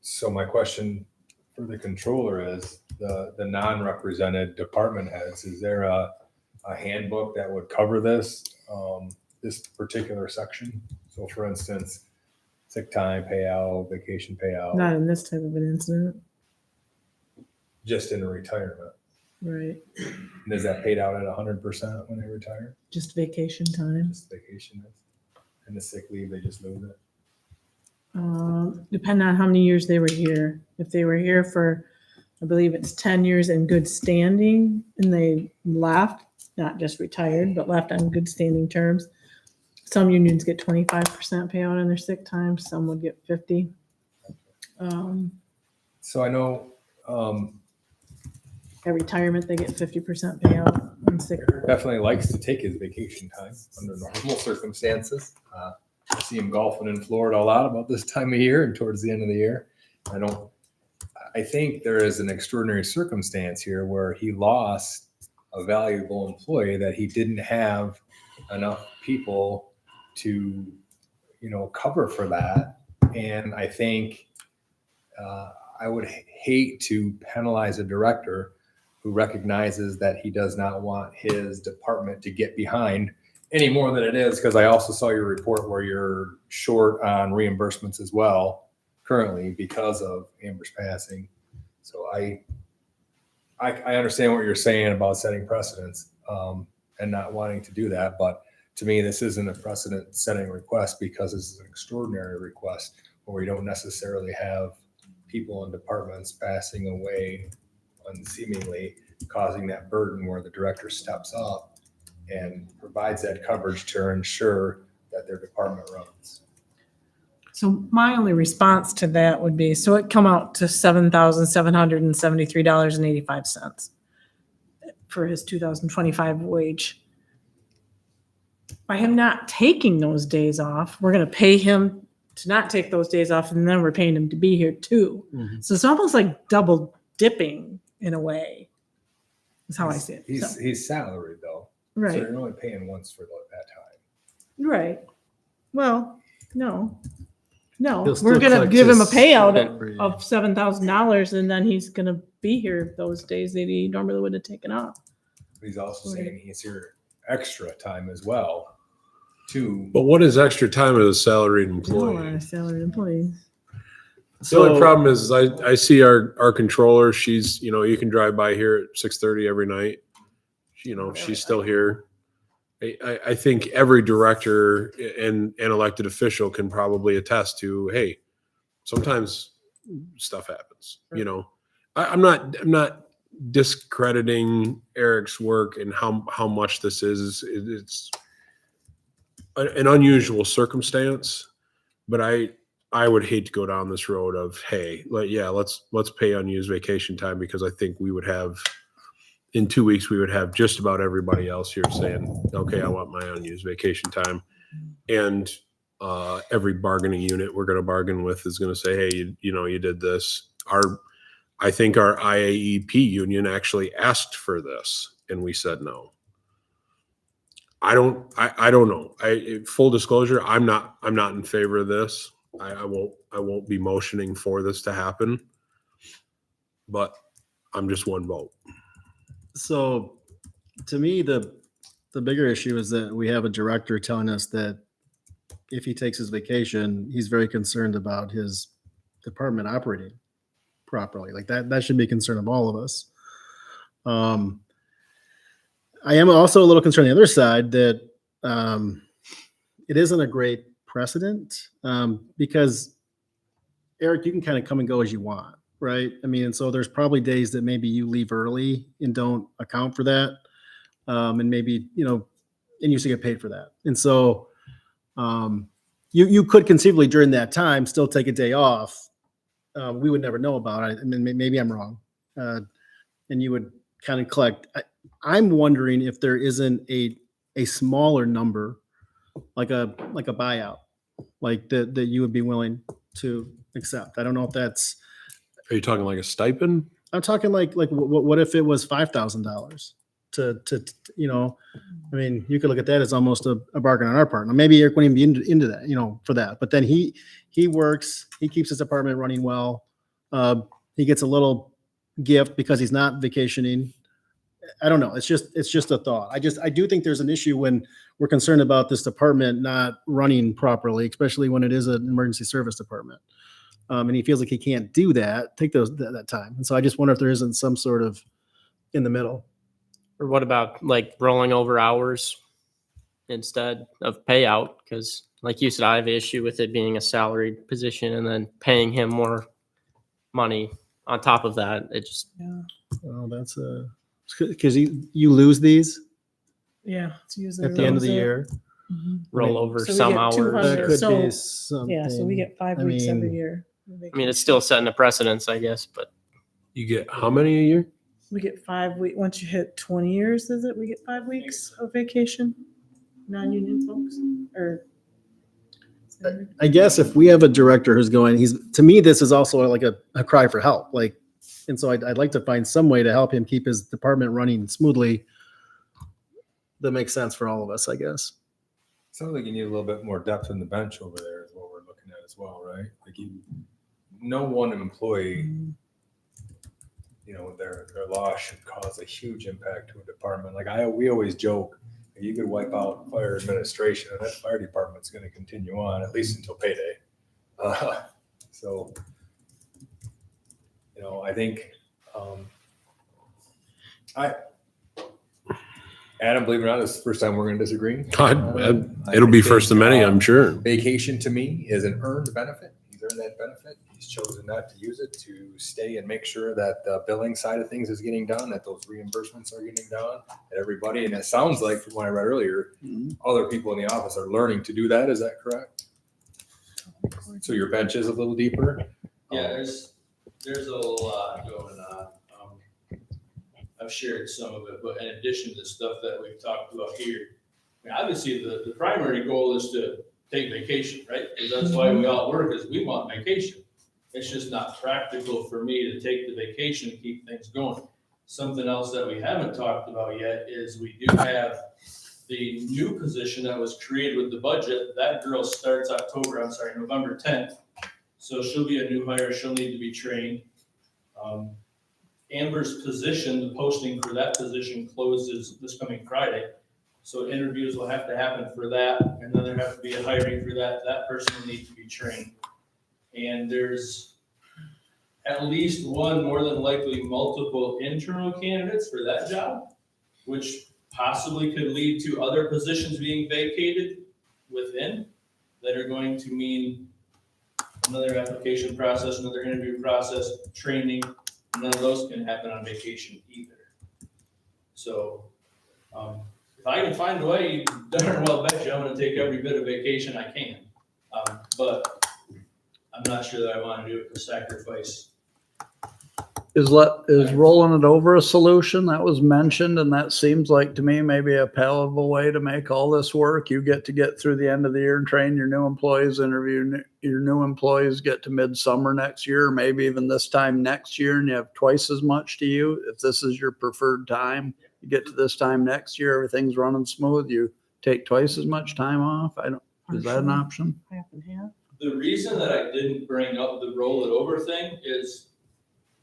so my question for the controller is the non-represented department heads, is there a handbook that would cover this, this particular section? So for instance, sick time payout, vacation payout, Not in this type of an incident, just in a retirement. right? And is that paid out at 100% when they retire? Just vacation time. Just vacation is? And the sick leave, they just lose it? Depending on how many years they were here. If they were here for, I believe it's 10 years in good standing and they left, not just retired, but left on good standing terms. Some unions get 25% payout on their sick time. Some would get 50. So I know At retirement, they get 50% payout on sick. definitely likes to take his vacation time under normal circumstances. I see him golfing in Florida a lot about this time of year and towards the end of the year. I think there is an extraordinary circumstance here where he lost a valuable employee that he didn't have enough people to, cover for that. And I think I would hate to penalize a director who recognizes that he does not want his department to get behind any more than it is, because I also saw your report where you're short on reimbursements as well currently because of Amber's passing. So I understand what you're saying about setting precedents and not wanting to do that, but to me, this isn't a precedent-setting request because this is an extraordinary request where we don't necessarily have people in departments passing away unseemingly, causing that burden where the director steps up and provides that coverage to ensure that their department runs. So my only response to that would be, so it come out to $7,773.85 for his 2025 wage. By him not taking those days off, we're going to pay him to not take those days off, and then we're paying him to be here too. Mhm. So it's almost like double dipping in a way. That's how I see it. So- He's salaried though. So right, you're only paying once for that time. right. Well, no, He'll we're still going to collect give him a his payout salary. of $7,000, and then he's going to be here those days that he normally would have taken off. But he's also Right. saying he's here extra time as well too. But what is extra time as a salaried No, employee? our salaried employees. The only problem is I see our controller, she's, you can drive by here at 6:30 every night. She's still here. I think every director and elected official can probably attest to, hey, sometimes stuff happens, I'm not discrediting Eric's work and how much this is. It's an unusual circumstance, but I would hate to go down this road of, hey, let's pay unused vacation time, because I think we would have, in 2 weeks, we would have just about everybody else here saying, okay, I want my unused vacation time. And every bargaining unit we're going to bargain with is going to say, hey, you did this. I think our IAEP union actually asked for this and we said no. I don't know. Full disclosure, I'm not in favor of this. I won't be motioning for this to happen, but I'm just one vote. So to me, the bigger issue is that we have a director telling us that if he takes his vacation, he's very concerned about his department operating properly. Like that should be a concern of all of us. I am also a little concerned on the other side that it isn't a great precedent because, Eric, you can kind of come and go as you want, right? I mean, and so there's probably days that maybe you leave early and don't account for that. And maybe, and you used to get paid for that. And so you could conceivably during that time still take a day off. We would never know about it. I mean, maybe I'm wrong. And you would kind of collect. I'm wondering if there isn't a smaller number, like a buyout, like that you would be willing to accept. I don't know if that's, Are you talking like a stipend? I'm talking like what if it was $5,000 to I mean, you could look at that as almost a bargain on our part. Now, maybe Eric wouldn't even be into that, for that. But then he works, he keeps his apartment running well. He gets a little gift because he's not vacationing. I don't know. It's just a thought. I do think there's an issue when we're concerned about this department not running properly, especially when it is an emergency service department. And he feels like he can't do that, take that time. And so I just wonder if there isn't some sort of in the middle. Or what about like rolling over hours instead of payout? Because like you said, I have an issue with it being a salaried position and then paying him more money on top of that. It just, Well, that's because you lose these Yeah. It's usually at the end of the year. roll over So we some get hours. 200. That could So- be something. Yeah, so we get 5 I weeks every mean- year. I mean, it's still setting a precedence, I guess, but You get how many a year? We get 5 weeks. Once you hit 20 years, is it? We get 5 weeks of vacation? Non-union folks? Or? I guess if we have a director who's going, to me, this is also like a cry for help. And so I'd like to find some way to help him keep his department running smoothly. That makes sense for all of us, I guess. Sounds like you need a little bit more depth in the bench over there is what we're looking at as well, right? Like no one employee, their loss should cause a huge impact to a department. Like we always joke, you could wipe out fire administration and that fire department's going to continue on at least until payday. So, I think, Adam, believe it or not, this is the first time we're going to disagree. It'll be first of many, I'm sure. Vacation to me is an earned benefit. He's earned that benefit. He's chosen not to use it to stay and make sure that the billing side of things is getting done, that those reimbursements are getting done, that everybody, and it sounds like from what I read earlier, other people in the office are learning to do that. Is that correct? So your bench is a little deeper? Yeah, there's a lot going on. I've shared some of it, but in addition to the stuff that we've talked about here, I mean, obviously the primary goal is to take vacation, right? Because that's why we all work, is we want vacation. It's just not practical for me to take the vacation and keep things going. Something else that we haven't talked about yet is we do have the new position that was created with the budget. That girl starts November 10th. So she'll be a new hire. She'll need to be trained. Amber's position, the posting for that position closes this coming Friday. So interviews will have to happen for that. And then there have to be a hiring for that. That person will need to be trained. And there's at least one, more than likely multiple internal candidates for that job, which possibly could lead to other positions being vacated within that are going to mean another application process, another interview process, training. None of those can happen on vacation either. So if I can find a way, darn well bet you I'm going to take every bit of vacation I can. But I'm not sure that I want to do it for sacrifice. Is rolling it over a solution that was mentioned? And that seems like to me maybe a palatable way to make all this work. You get through the end of the year and train your new employees, interview your new employees, get to midsummer next year, or maybe even this time next year, and you have twice as much to you. If this is your preferred time, you get to this time next year, everything's running smooth, you take twice as much time off. Is that an option? Half and half. The reason that I didn't bring up the roll it over thing is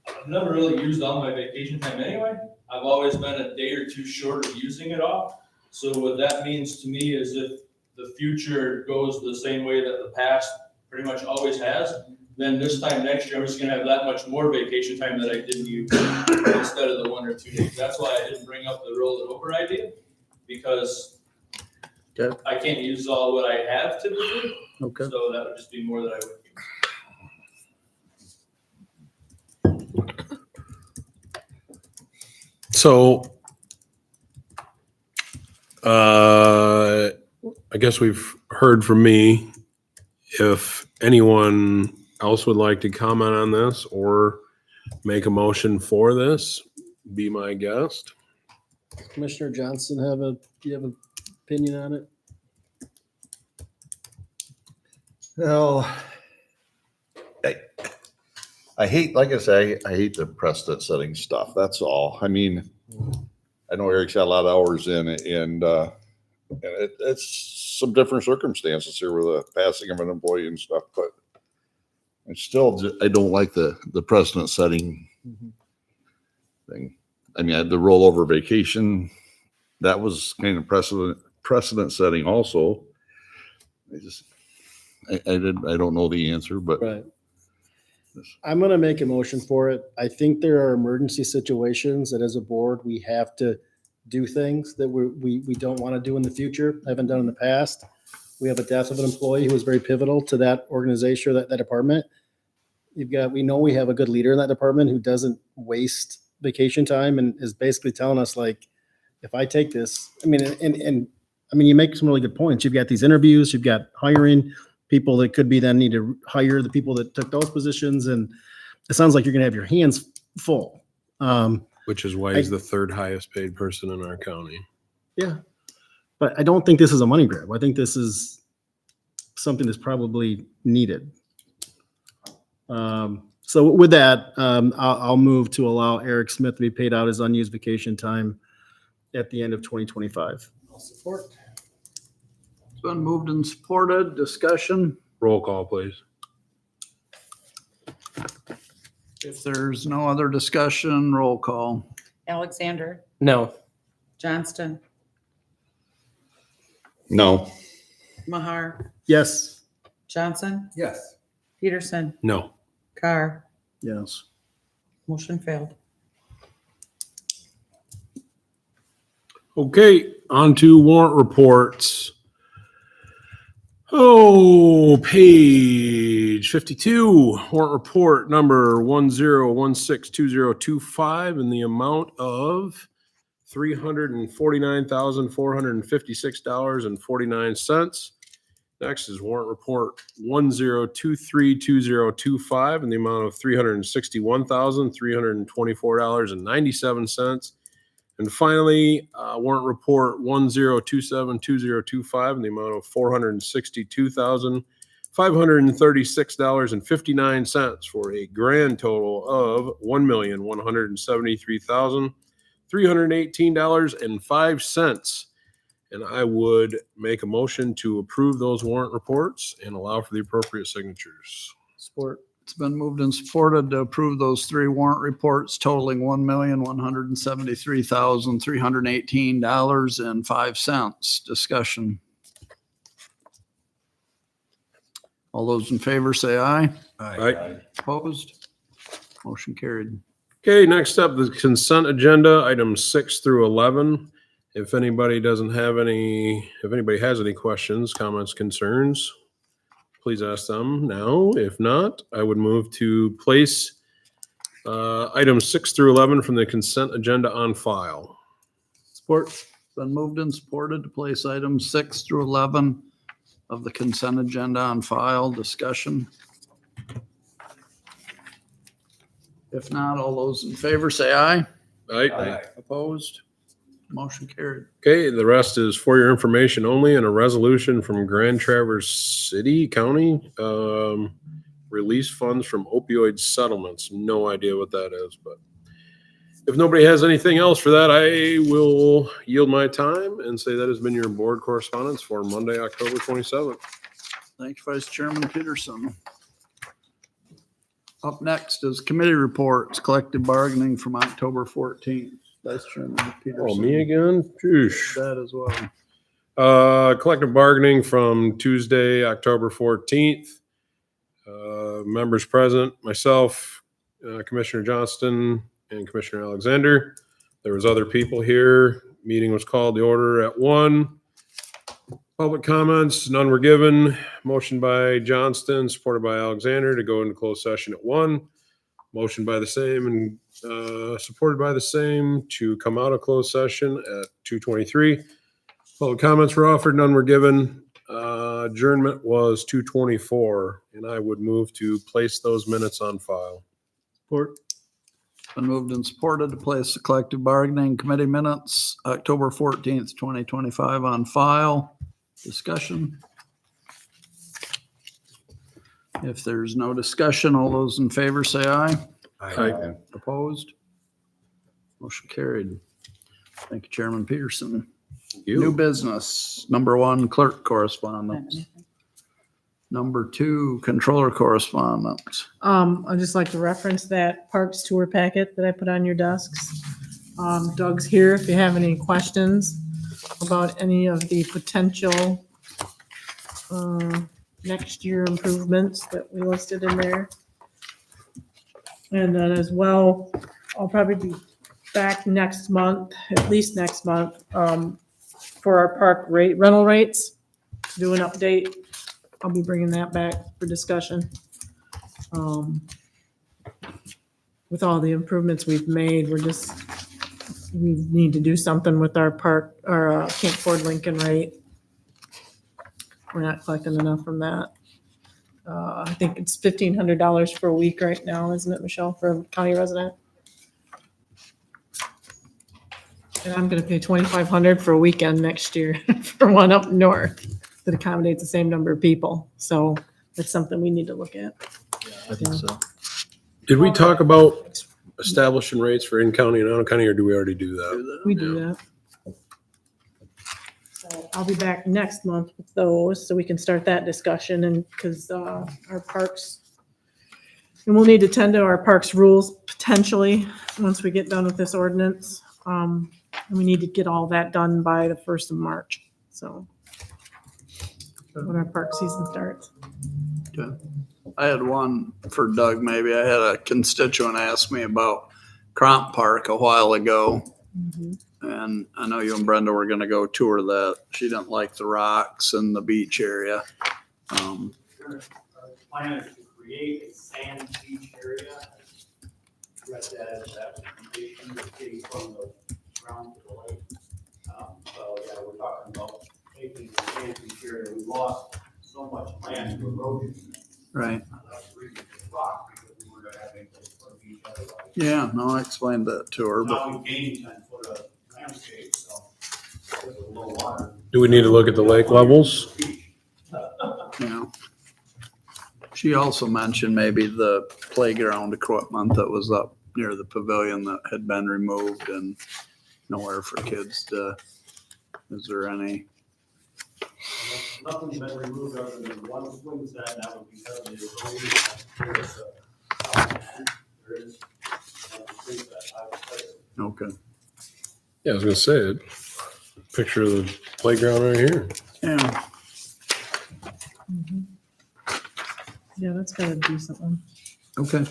I've never really used all my vacation time anyway. I've always been a day or two short of using it all. So what that means to me is if the future goes the same way that the past pretty much always has, then this time next year, I'm just gonna have that much more vacation time that I didn't use instead of the 1 or 2 days. That's why I didn't bring up the roll it over idea, because Okay. I can't use all what I have typically. Okay. So that would just be more that I would use. So, I guess we've heard from me. If anyone else would like to comment on this or make a motion for this, be my guest. Commissioner Johnson do you have an opinion on it? Well, I hate, like I say, I hate the precedent setting stuff. That's all. I mean, I know Eric's got a lot of hours in it and it's some different circumstances here with the passing of an employee and stuff, but I still, I don't like the precedent setting thing. I mean, the rollover vacation, that was kind of precedent setting also. I don't know the answer, but Right. I'm going to make a motion for it. I think there are emergency situations that as a board, we have to do things that we don't want to do in the future, haven't done in the past. We have a death of an employee who was very pivotal to that organization or that department. We know we have a good leader in that department who doesn't waste vacation time and is basically telling us like, if I take this, I mean, and I mean, you make some really good points. You've got these interviews, you've got hiring people that could be then need to hire the people that took those positions. And it sounds like you're going to have your hands full. Which is why he's the third highest paid person in our county. Yeah. But I don't think this is a money grab. I think this is something that's probably needed. So with that, I'll move to allow Eric Smith to be paid out his unused vacation time at the end of 2025. I'll support. It's been moved and supported. Discussion. Roll call, please. If there's no other discussion, roll call. Alexander, No. Johnston, no. Mahar, Yes. Johnson, Yes. Peterson, No. Carr. Yes. Motion failed. Okay, on to warrant reports. Oh, page 52, warrant report number 10162025 in the amount of $349,456.49. Next is warrant report 10232025 in the amount of $361,324.97. And finally, warrant report 10272025 in the amount of $462,536.59 for a grand total of $1,173,318.05. And I would make a motion to approve those warrant reports and allow for the appropriate signatures. Support. It's been moved and supported to approve those three warrant reports totaling $1,173,318.05. Discussion. All those in favor say aye. All right. Opposed? Motion carried. Okay, next up, the consent agenda, items 6 through 11. If anybody has any questions, comments, concerns, please ask them now. If not, I would move to place items 6 through 11 from the consent agenda on file. Support. It's been moved and supported to place items 6 through 11 of the consent agenda on file. Discussion. If not, all those in favor say aye. All right. Opposed? Motion carried. Okay, the rest is for your information only, and a resolution from Grand Traverse City County, release funds from opioid settlements. No idea what that is, but if nobody has anything else for that, I will yield my time and say that has been your board correspondence for Monday, October 27th. Thanks, Vice Chairman Peterson. Up next is committee reports, collective bargaining from October 14th. Vice Chairman Peterson. Oh, me again? Pheesh. That as well. Collective bargaining from Tuesday, October 14th. Members present, myself, Commissioner Johnston, and Commissioner Alexander. There was other people here. Meeting was called to order at 1. Public comments, none were given. Motion by Johnston, supported by Alexander to go into closed session at 1. Motion by the same and supported by the same to come out of closed session at 2:23. Public comments were offered, none were given. Adjournment was 2:24, and I would move to place those minutes on file. Support. Been moved and supported to place the collective bargaining committee minutes, October 14th, 2025 on file. Discussion? If there's no discussion, all those in favor say aye. Opposed? Motion carried. Thank you, Chairman Peterson. New business, number 1, clerk correspondence. Number 2, controller correspondence. I'd just like to reference that Parks tour packet that I put on your desks. Doug's here if you have any questions about any of the potential next year improvements that we listed in there. And then as well, I'll probably be back next month, at least next month, for our park rental rates, to do an update. I'll be bringing that back for discussion. With all the improvements we've made, we need to do something with our park, our Camp Ford Lincoln rate. We're not collecting enough from that. I think it's $1,500 for a week right now, isn't it, Michelle, for a county resident? And I'm gonna pay $2,500 for a weekend next year for one up north that accommodates the same number of people. So that's something we need to look at. I think so. Did we talk about establishing rates for in-county and out-of-county, or do we already do that? We do that. So I'll be back next month with those, so we can start that discussion, and because our parks, and we'll need to tend to our parks rules potentially once we get done with this ordinance. And we need to get all that done by the 1st of March. So when our park season starts. Okay. I had one for Doug, maybe. I had a constituent ask me about Cromp Park a while ago. And I know you and Brenda were gonna go tour that. She didn't like the rocks and the beach area. Our plan is to create a sand beach area. Read that as application, getting from the ground to the lake. So yeah, we're talking about taking the sand beach area. We lost so much land to erosion. Right. That's the reason for rock, because we were gonna have a place for a beach otherwise. Yeah, no, I explained that to her, but Now we gained 10 foot of landscape, so with a low water. Do we need to look at the lake levels? you know. She also mentioned maybe the playground equipment that was up near the pavilion that had been removed and nowhere for kids to, is there any? Nothing's been removed other than one swing set, and that was because of the erosion. There is a swing set, I would say. Okay. Yeah, I was gonna say it. Picture of the playground right here. Yeah. Yeah, that's got a decent one. Okay.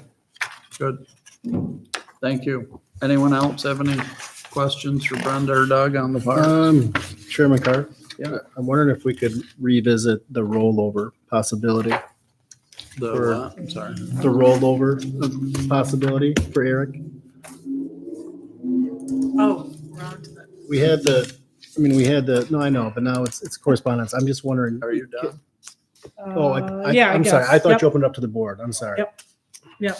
Good. Thank you. Anyone else have any questions for Brenda or Doug on the park? Chairman Carr? Yeah. I'm wondering if we could revisit the rollover possibility, The for- what? I'm sorry. the rollover possibility for Eric. Oh, we're on to that. We had no, I know, but now it's correspondence. I'm just wondering. Are you done? Yeah, I'm sorry. guess. I thought Yep, you opened up to the board. I'm sorry. Yep. Yep,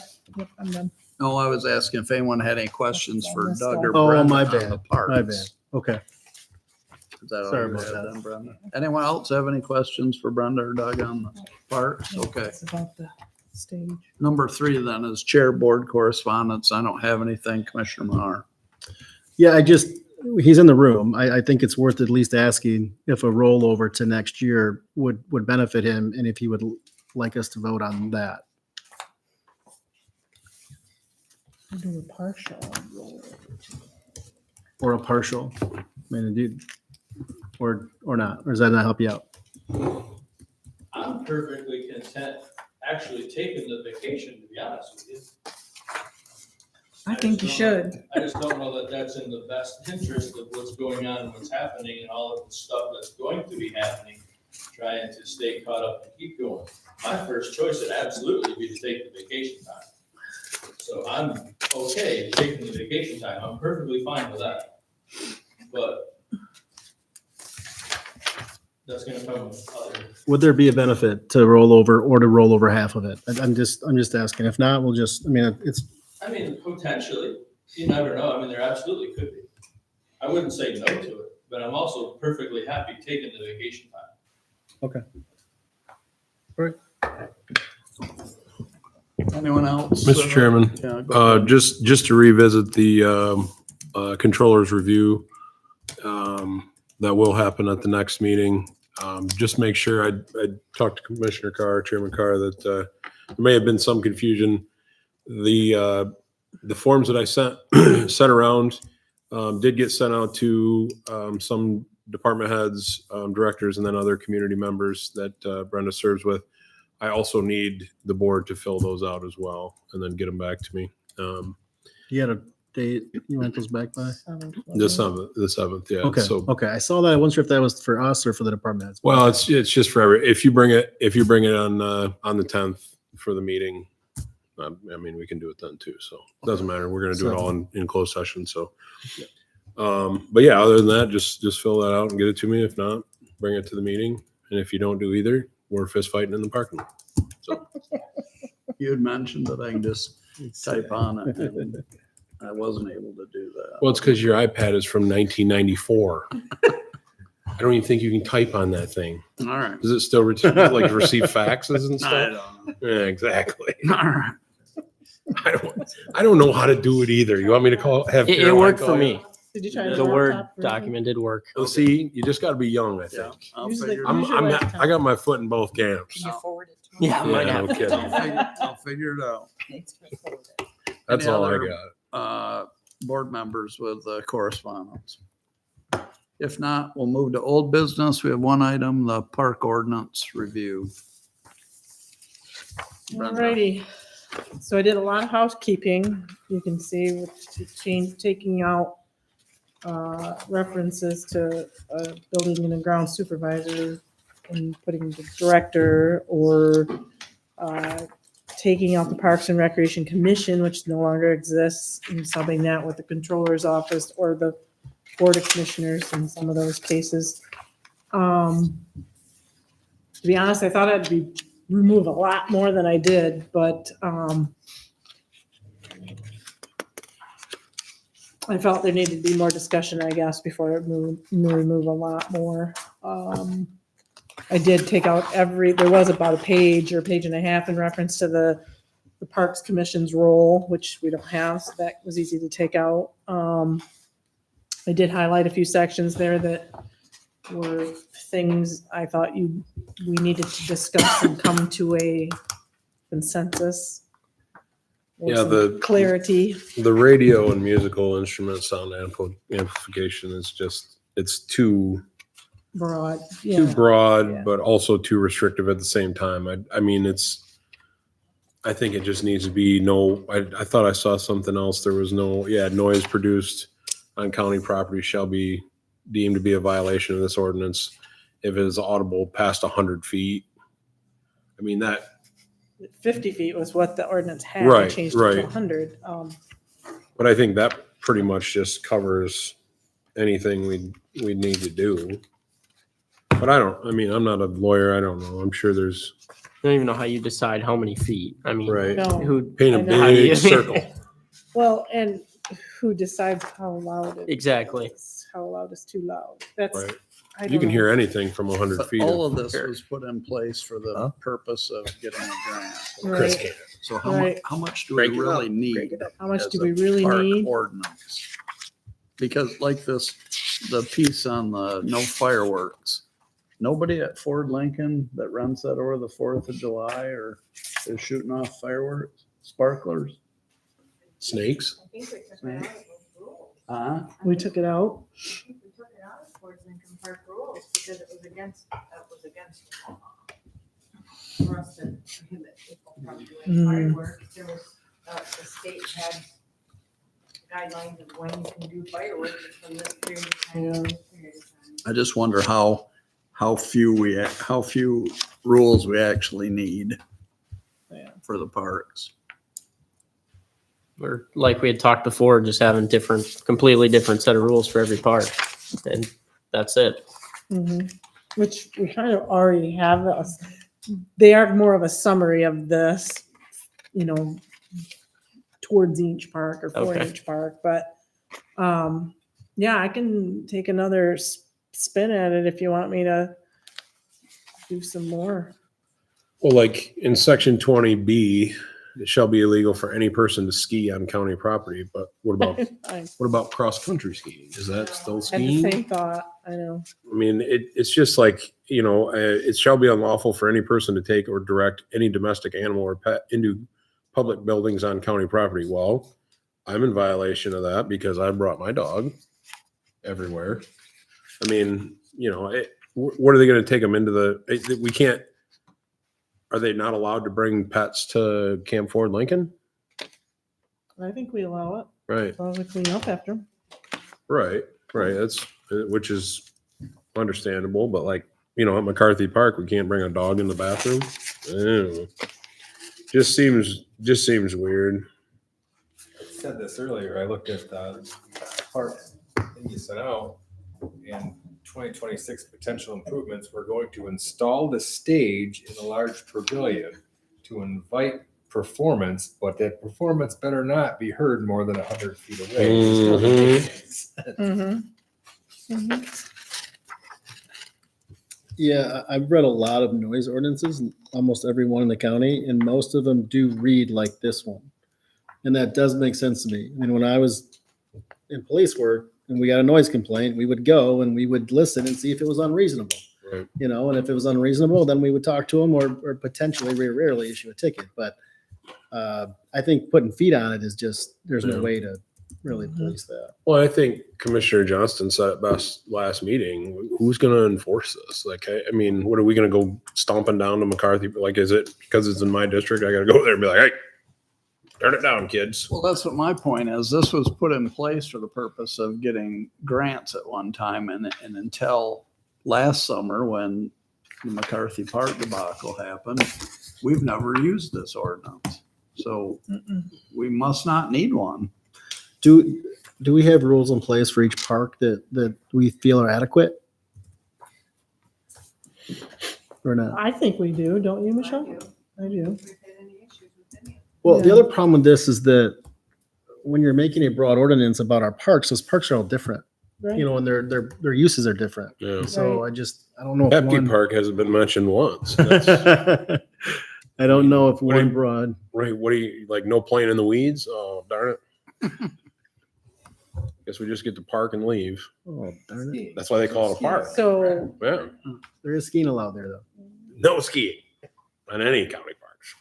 I'm done. No, I was asking if anyone had any questions for That's Doug or Oh, Brenda. my on the bad. parks. My bad. Okay. Is that all Sorry you about had that. then, Brenda? Anyone else have any questions for Brenda or Doug on the parks? Okay. It's about the stage. Number 3 then is chair board correspondence. I don't have anything, Commissioner Maher. Yeah, he's in the room. I think it's worth at least asking if a rollover to next year would benefit him and if he would like us to vote on that. I'll do a partial. Or a partial. I mean, or not, or does that not help you out? I'm perfectly content actually taking the vacation, to be honest with you. I think you should. I just don't know that that's in the best interest of what's going on and what's happening and all of the stuff that's going to be happening, trying to stay caught up and keep going. My first choice would absolutely be to take the vacation time. So I'm okay taking the vacation time. I'm perfectly fine with that. But that's gonna come with other. Would there be a benefit to roll over or to roll over half of it? I'm just asking. If not, we'll just, I mean, it's I mean, potentially, you never know. I mean, there absolutely could be. I wouldn't say no to it, but I'm also perfectly happy taking the vacation time. Anyone else? Mr. Chairman, Yeah, go ahead. just to revisit the controller's review, that will happen at the next meeting. Just make sure I talked to Commissioner Carr, Chairman Carr, that there may have been some confusion. The forms that I sent around did get sent out to some department heads, directors, and then other community members that Brenda serves with. I also need the board to fill those out as well and then get them back to me. You had a date you want those back by? The 7th, yeah. Okay, So, okay. I saw that. I wasn't sure if that was for us or for the department heads. well, it's just for if you bring it on the 10th for the meeting, I mean, we can do it then too. So it doesn't matter. We're going to do it all in closed session. So, but yeah, other than that, just fill that out and get it to me. If not, bring it to the meeting. And if you don't do either, we're fist fighting in the parking lot. So You had mentioned that I can just type on it, and I wasn't able to do that. well, it's because your iPad is from 1994. I don't even think you can type on that thing. All right. Does it still receive faxes and I stuff? don't know. Yeah, exactly. All right. I don't know how to do it either. You want me to have It Caroline worked call for you? me. Did you try The Word laptop version? document did work. Well, see, you just got to be young, I Yeah, think. I'll Use the- figure it use out. your I got my foot in both camps. Can you forward it to me? Yeah, might Yeah, have. no kidding. I'll figure it out. That's Any all I other, got. Board members with correspondence. If not, we'll move to old business. We have one item, the park ordinance review. Brenda. Alrighty, so I did a lot of housekeeping. You can see with the change, taking out references to building and a ground supervisor and putting the director, or taking out the Parks and Recreation Commission, which no longer exists, and subbing that with the controller's office or the Board of Commissioners in some of those cases. To be honest, I thought I'd remove a lot more than I did, but I felt there needed to be more discussion, I guess, before I remove a lot more. I did take out there was about a page or a page and a half in reference to the Parks Commission's role, which we don't have, so that was easy to take out. I did highlight a few sections there that were things I thought we needed to discuss and come to a consensus. or Yeah, some clarity. The radio and musical instrument sound amplification is just, it's too Broad, too yeah. broad, Yeah. but also too restrictive at the same time. I mean, I think it just needs to be I thought I saw something else. There was noise produced on county property shall be deemed to be a violation of this ordinance if it is audible past 100 feet. I mean, that, 50 feet was what the ordinance had. Right, They changed it to right. 100. but I think that pretty much just covers anything we need to do. But I'm not a lawyer. I don't know. I'm sure there's, I don't even know how you decide how many feet. I mean, right. No. who Paint a I know. How do you- big circle. Well, and who decides how loud it Exactly. is, how loud is too loud? That's, Right. I don't You can know. hear anything from 100 But feet. all of this was put in place for the purpose of getting a grant. Chris Right. can't. So how Right. much, how much do Break we it really up. need? How much as do a we really park need? Ordinance. Because like the piece on the no fireworks, nobody at Ford Lincoln that runs that over the 4th of July or is shooting off fireworks, sparklers. Snakes? I think we took it out of those rules. We took it out. We took it out of Ford Lincoln Park rules because it was against the law. For us to prohibit people from doing fireworks, there was, the state had guidelines of when you can do fireworks from this period of time to this period of time. I just wonder how few rules we actually need Yeah. for the parks. or like we had talked before, just having completely different set of rules for every park, and that's it. Mhm. Which we kind of already have. They are more of a summary of this, towards each park or for Okay. each park, but, yeah, I can take another spin at it if you want me to do some more. Well, like in section 20B, it shall be illegal for any person to ski on county property, but what about, I what about cross-country skiing? Is that still had the skiing? same thought, I know. I mean, it's just like, it shall be unlawful for any person to take or direct any domestic animal or pet into public buildings on county property. Well, I'm in violation of that because I brought my dog everywhere. I mean, what are they going to take them into we can't, are they not allowed to bring pets to Camp Ford Lincoln? I think we allow it, Right, as long as we clean up after 'em. right. Which is understandable, but like, at McCarthy Park, we can't bring a dog in the bathroom. I don't know. Just seems weird. I said this earlier, I looked at the park and you sent out, and 2026 potential improvements, we're going to install the stage in a large pavilion to invite performance, but that performance better not be heard more than 100 feet away. It doesn't make any sense. Yeah, I've read a lot of noise ordinances, almost every one in the county, and most of them do read like this one. And that does make sense to me. I mean, when I was in police work and we got a noise complaint, we would go and we would listen and see if it was unreasonable. Right. And if it was unreasonable, then we would talk to them or potentially rarely issue a ticket. But I think putting feet on it is just, there's no Yeah. way to really police that. Well, I think Commissioner Johnston said it best last meeting. Who's going to enforce this? Like, I mean, what are we going to go stomping down to McCarthy? Like, is it because it's in my district? I got to go there and be like, hey, turn it down, kids. Well, that's what my point is. This was put in place for the purpose of getting grants at one time, and until last summer when the McCarthy Park debacle happened, we've never used this ordinance. So we must not need one. Do we have rules in place for each park that we feel are adequate? Or not? I think we do, don't you, Michelle? I do. If we've had any issues with any of it. Well, the Yeah. other problem with this is that when you're making a broad ordinance about our parks, those parks are all different, Right. and their uses are different. Yeah. So I don't know. If Pepke one, Park hasn't been mentioned once. That's- I don't know if What do one you- broad. right. What do you like? No playing in the weeds? Oh, darn it. Guess we just get to park and leave. Oh, darn it. That's why they call it a park. So, Yeah. There is skiing allowed there, though. No skiing on any county parks.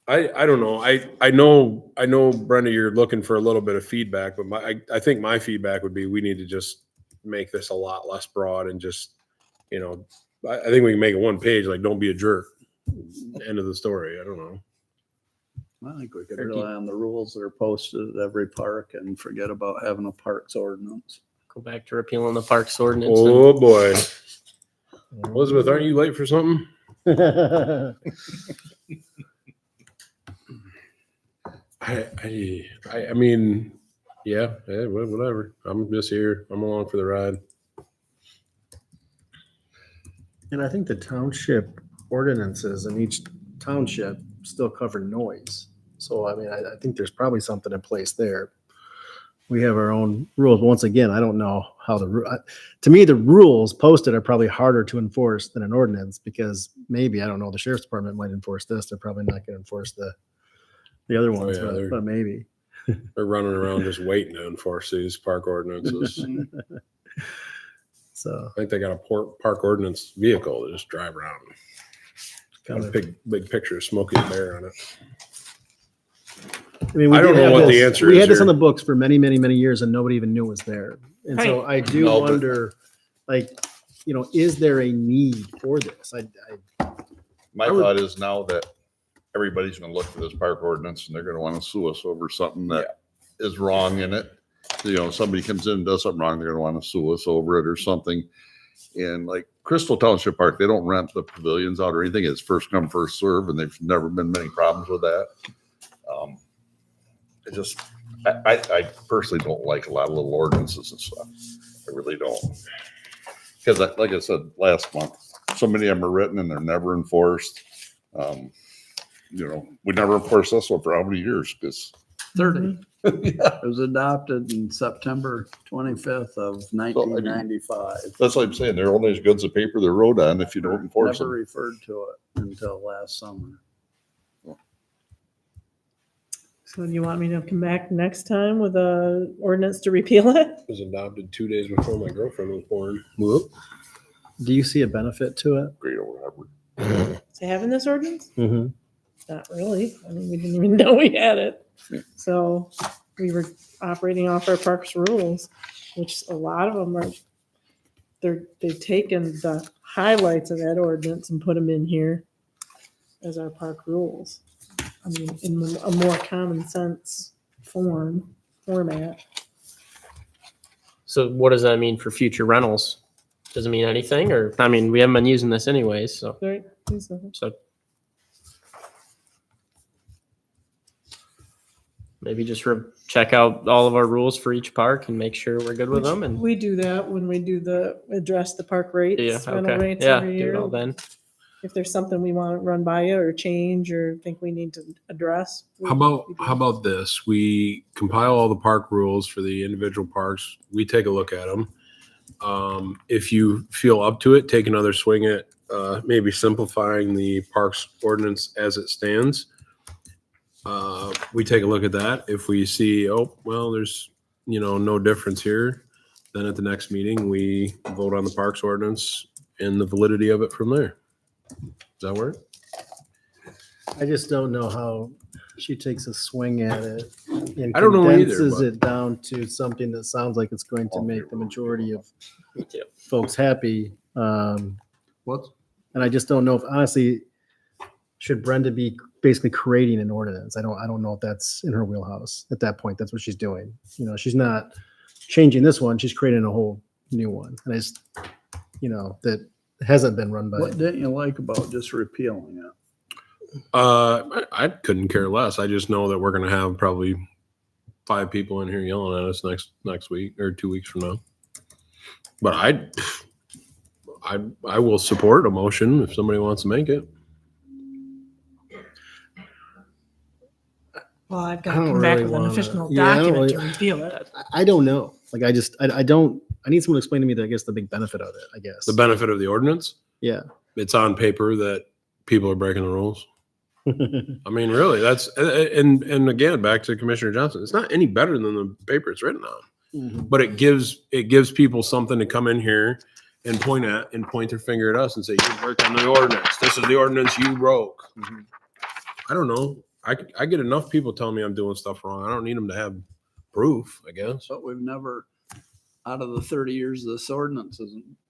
I don't know. I know, Brenda, you're looking for a little bit of feedback, but I think my feedback would be we need to just make this a lot less broad and just, I think we can make it one page, like, don't be a jerk. End of the story. I don't know. I think we could rely on the rules that are posted at every park and forget about having a parks ordinance. Go back to repealing the parks ordinance. and- Oh, boy. Elizabeth, aren't you late for something? I mean, yeah, whatever. I'm just here. I'm along for the ride. And I think the township ordinances in each township still cover noise. So, I mean, I think there's probably something in place there. We have our own rules. But once again, I don't know how to me, the rules posted are probably harder to enforce than an ordinance because maybe, I don't know, the sheriff's department might enforce this. They're probably not going to enforce the other ones, yeah, they're- but maybe. They're running around just waiting to enforce these park ordinances. So I think they got a park ordinance vehicle to just drive around. Got a big picture of Smokey the Bear on it. I mean, we I don't did know have what the this- answer We is had this on here. the books for many, many, many years and nobody even knew it was there. And so I do No, but- wonder, like, is there a need for this? My I would- thought is now that everybody's gonna look for this park ordinance and they're gonna wanna sue us over something that is wrong in it. Somebody comes in and does something wrong, they're gonna wanna sue us over it or something. And like Crystal Township Park, they don't rent the pavilions out or anything. It's first come, first serve, and there's never been many problems with that. I personally don't like a lot of little ordinances and stuff. I really don't. Because like I said last month, so many of them are written and they're never enforced. we never enforced this one for how many years? Because 30. yeah, It was adopted in September 25th of 1995. that's what I'm saying. They're only as good as the paper they're wrote on if you don't enforce Never them. referred to it until last summer. So do you want me to come back next time with a ordinance to repeal it? It was adopted 2 days before my girlfriend was born. Whoop. Do you see a benefit to it? Great or whatever. To having this ordinance? Mm-hmm. Not really. I mean, we didn't even know we had it. So we were operating off our parks rules, which a lot of them are, they've taken the highlights of that ordinance and put them in here as our park rules. I mean, in a more common sense format. So what does that mean for future rentals? Does it mean anything, or, I mean, we haven't been using this anyways, so, Right? so. Maybe just check out all of our rules for each park and make sure we're good with them, and, We do that when we do address the park rates, yeah, rental okay, rates yeah, every do it all year. then. If there's something we want to run by you or change or think we need to address. we do How about this? We compile all the park rules for the individual parks. We take a look at them. If you feel up to it, take another swing at maybe simplifying the parks ordinance as it stands. We take a look at that. If we see, oh, well, there's, no difference here, then at the next meeting, we vote on the parks ordinance and the validity of it from there. Does that work? I just don't know how she takes a swing at it and I don't know either, condenses but- it down to something that sounds like it's going to make the majority of Me too. folks happy. What's And I just don't know if, honestly, should Brenda be basically creating an ordinance? I don't know if that's in her wheelhouse at that point. That's what she's doing. She's not changing this one. She's creating a whole new one. And I just, that hasn't been run by. what didn't you like about just repealing it? I couldn't care less. I just know that we're going to have probably 5 people in here yelling at us next week or 2 weeks from now. But I will support a motion if somebody wants to make it. Well, I've got I to don't come back really with an wanna- official yeah, I don't document to really- repeal it. I don't know. Like, I need someone to explain to me I guess the big benefit of it, I guess. The benefit of the ordinance, Yeah. it's on paper that people are breaking the rules. I mean, really, that's, and again, back to Commissioner Johnson, it's not any better than the paper it's written on. Mhm. But it gives people something to come in here and point their finger at us and say, you broke on the ordinance. This is the ordinance you broke. I don't know. I get enough people telling me I'm doing stuff wrong. I don't need them to have proof, I guess. But we've never, out of the 30 years this ordinance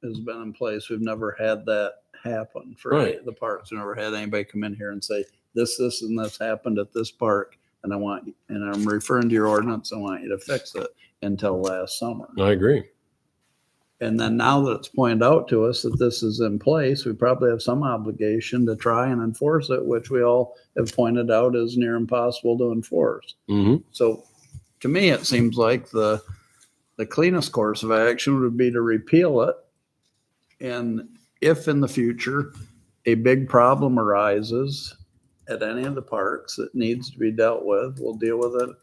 has been in place, we've never had that happen for Right. the parks. We've never had anybody come in here and say, this, and this happened at this park. And I'm referring to your ordinance. I want you to fix it until last summer. I agree. And then now that it's pointed out to us that this is in place, we probably have some obligation to try and enforce it, which we all have pointed out is near impossible to enforce. Mm-hmm. So to me, it seems like the cleanest course of action would be to repeal it. And if in the future a big problem arises at any of the parks that needs to be dealt with, we'll deal with it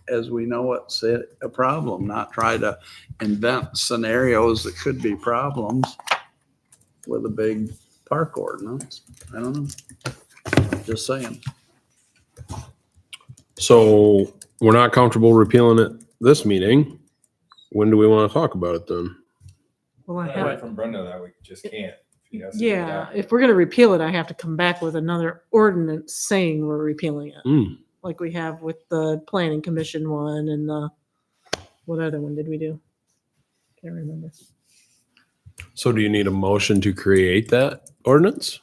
as we know it's a problem, not try to invent scenarios that could be problems with a big park ordinance. I don't know. Just saying. So we're not comfortable repealing it this meeting. When do we want to talk about it then? Well, I I have, heard from Brenda that we just can't. She has to do yeah, that. if we're going to repeal it, I have to come back with another ordinance saying we're repealing it. Mm. Like we have with the planning commission one and what other one did we do? Can't remember. So do you need a motion to create that ordinance?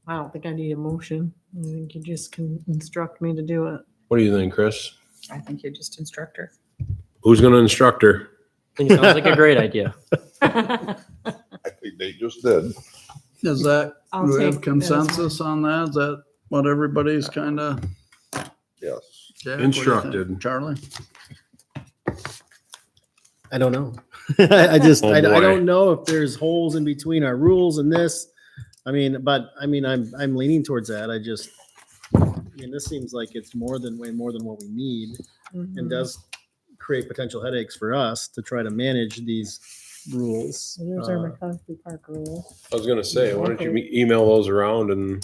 I don't think I need a motion. I think you just can instruct me to do it. What do you think, Chris? I think you're just instructor. Who's going to instruct her? I think it sounds like a great idea. I think they just did. Is that, I'll do we take have that as consensus on that? Is that what everybody's kind of? Yes. Instructed. Charlie? I don't know. I just, Oh, I boy. don't know if there's holes in between our rules and this. I'm leaning towards that. I just, I mean, this seems like it's way more than what we need, Mhm. and does create potential headaches for us to try to manage these rules. There's our McConkey Park rule. I was gonna say, why don't you email those around and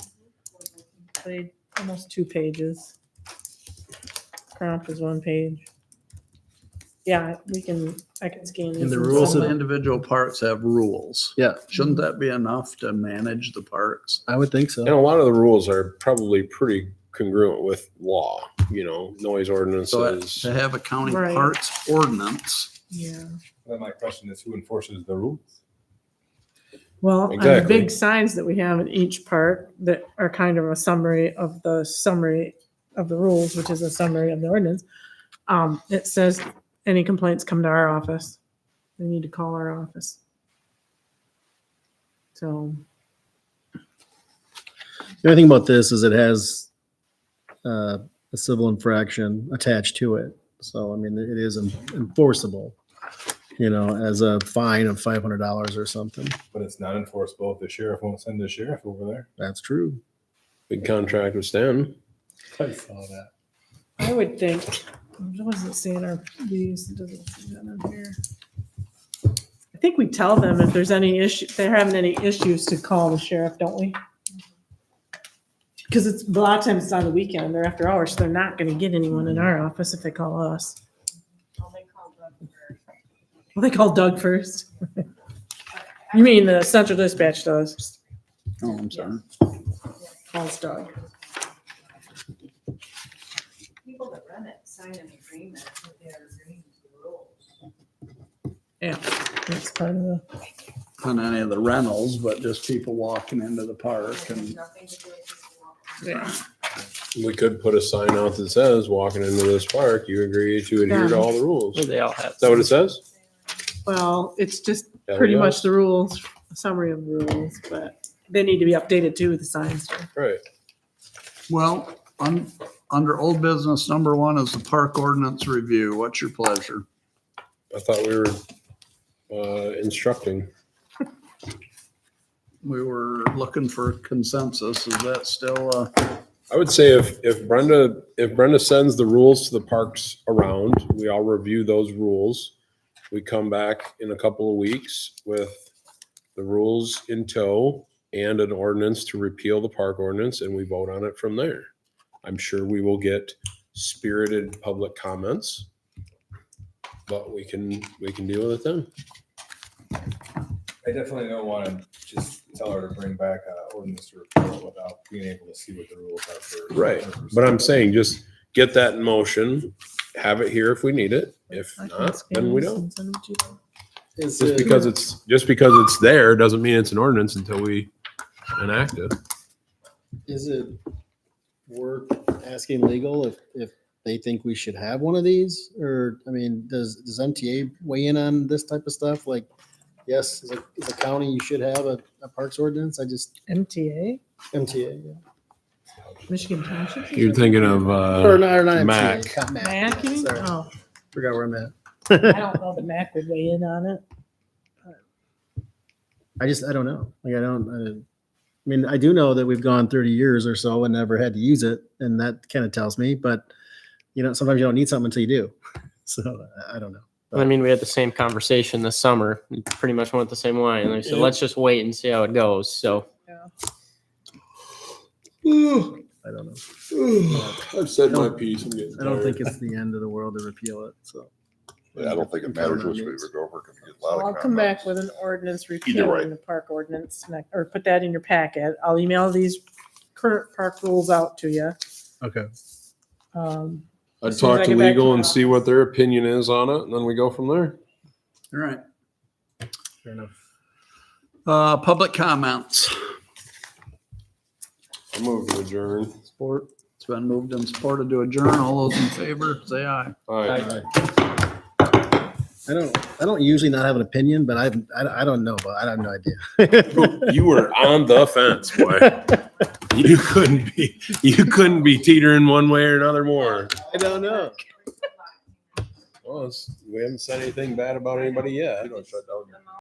Almost 2 pages. Prompt is 1 page. Yeah, I can scan these. And the and rules send The of- them. individual parks have rules. Yeah, Shouldn't that be enough to manage the parks? I would think so. and a lot of the rules are probably pretty congruent with law, noise So ordinances. to have a county Right. parks ordinance, Yeah. Then my question is, who enforces the rules? Well, on the Exactly. big signs that we have in each park that are kind of a summary of the rules, which is a summary of the ordinance. It says any complaints come to our office. They need to call our office. So, The only thing about this is it has a civil infraction attached to it. So, I mean, it is enforceable, as a fine of $500 or something. But it's not enforceable if the sheriff won't send the sheriff over there. That's true. Big contract with Stan. I saw that. I would think, what does it say in our, these, it doesn't say that on here. I think we tell them if there's any issue, if they're having any issues to call the sheriff, don't we? Because it's, a lot of times it's on the weekend or after hours, so they're not gonna get anyone in our office if they call us. Oh, they called Doug first. Well, they call Doug first. You mean the central dispatch does, oh, I'm sorry. calls Doug. People that run it sign an agreement that they're agreeing to the rules. Yeah, that's part of the, On any of the rentals, but just people walking into the park It has and nothing to do with this law. yeah. We could put a sign out that says, walking into this park, you agree to adhere to all the rules. Is They all have. that what it says? Well, it's just Yeah, pretty we much got- the rules, a summary of the rules, but they need to be updated too with the signs. Right. well, under old business, number 1 is the park ordinance review. What's your pleasure? I thought we were instructing. We were looking for consensus. Is that still, I would say if Brenda sends the rules to the parks around, we all review those rules. We come back in a couple of weeks with the rules in tow and an ordinance to repeal the park ordinance, and we vote on it from there. I'm sure we will get spirited public comments, but we can deal with it then. I definitely don't want to just tell her to bring back an ordinance to repeal without being able to see what the rules are first. Right. But I'm saying just get that in motion, have it here if we need it. If I can not, scan then we this don't. and send it to you. Is Just it- because it's there doesn't mean it's an ordinance until we enact it. Is it worth asking legal if they think we should have one of these? Or, I mean, does MTA weigh in on this type of stuff? Like, yes, as a county, you should have a parks ordinance. MTA, MTA, yeah. Michigan Township? You're thinking of Or not Mac. MTA, not MAC, you mean? Sorry. Oh, Forgot where I'm at. I don't know that MAC would weigh in on it. I don't know. Like, I mean, I do know that we've gone 30 years or so and never had to use it. And that kind of tells me, but sometimes you don't need something until you do. So I don't know. I mean, we had the same conversation this summer. We pretty much went the same way, and they said, Yeah. let's just wait and see how it goes. So I don't know. I've said my piece. I'm getting I don't think tired. it's the end of the world to repeal it. So I don't think it matters which way we go over. 'Cause we get a lot So of I'll come back comments. with an ordinance way. repealing the park ordinance, or put that in your packet. I'll email these current park rules out to you. okay. I'd As soon as I talk to get back legal and to- see what their opinion is on it, and then we go from there. all right. Fair enough. Public comments. I move to adjourn. Sport. It's been moved and supported to adjourn. All those in favor, say aye. All right. I don't usually not have an opinion, but I don't know, but I have no idea. You were on the fence, boy. You couldn't be teetering one way or another more. I don't know. Well, we haven't said anything bad about anybody yet. You don't shut down your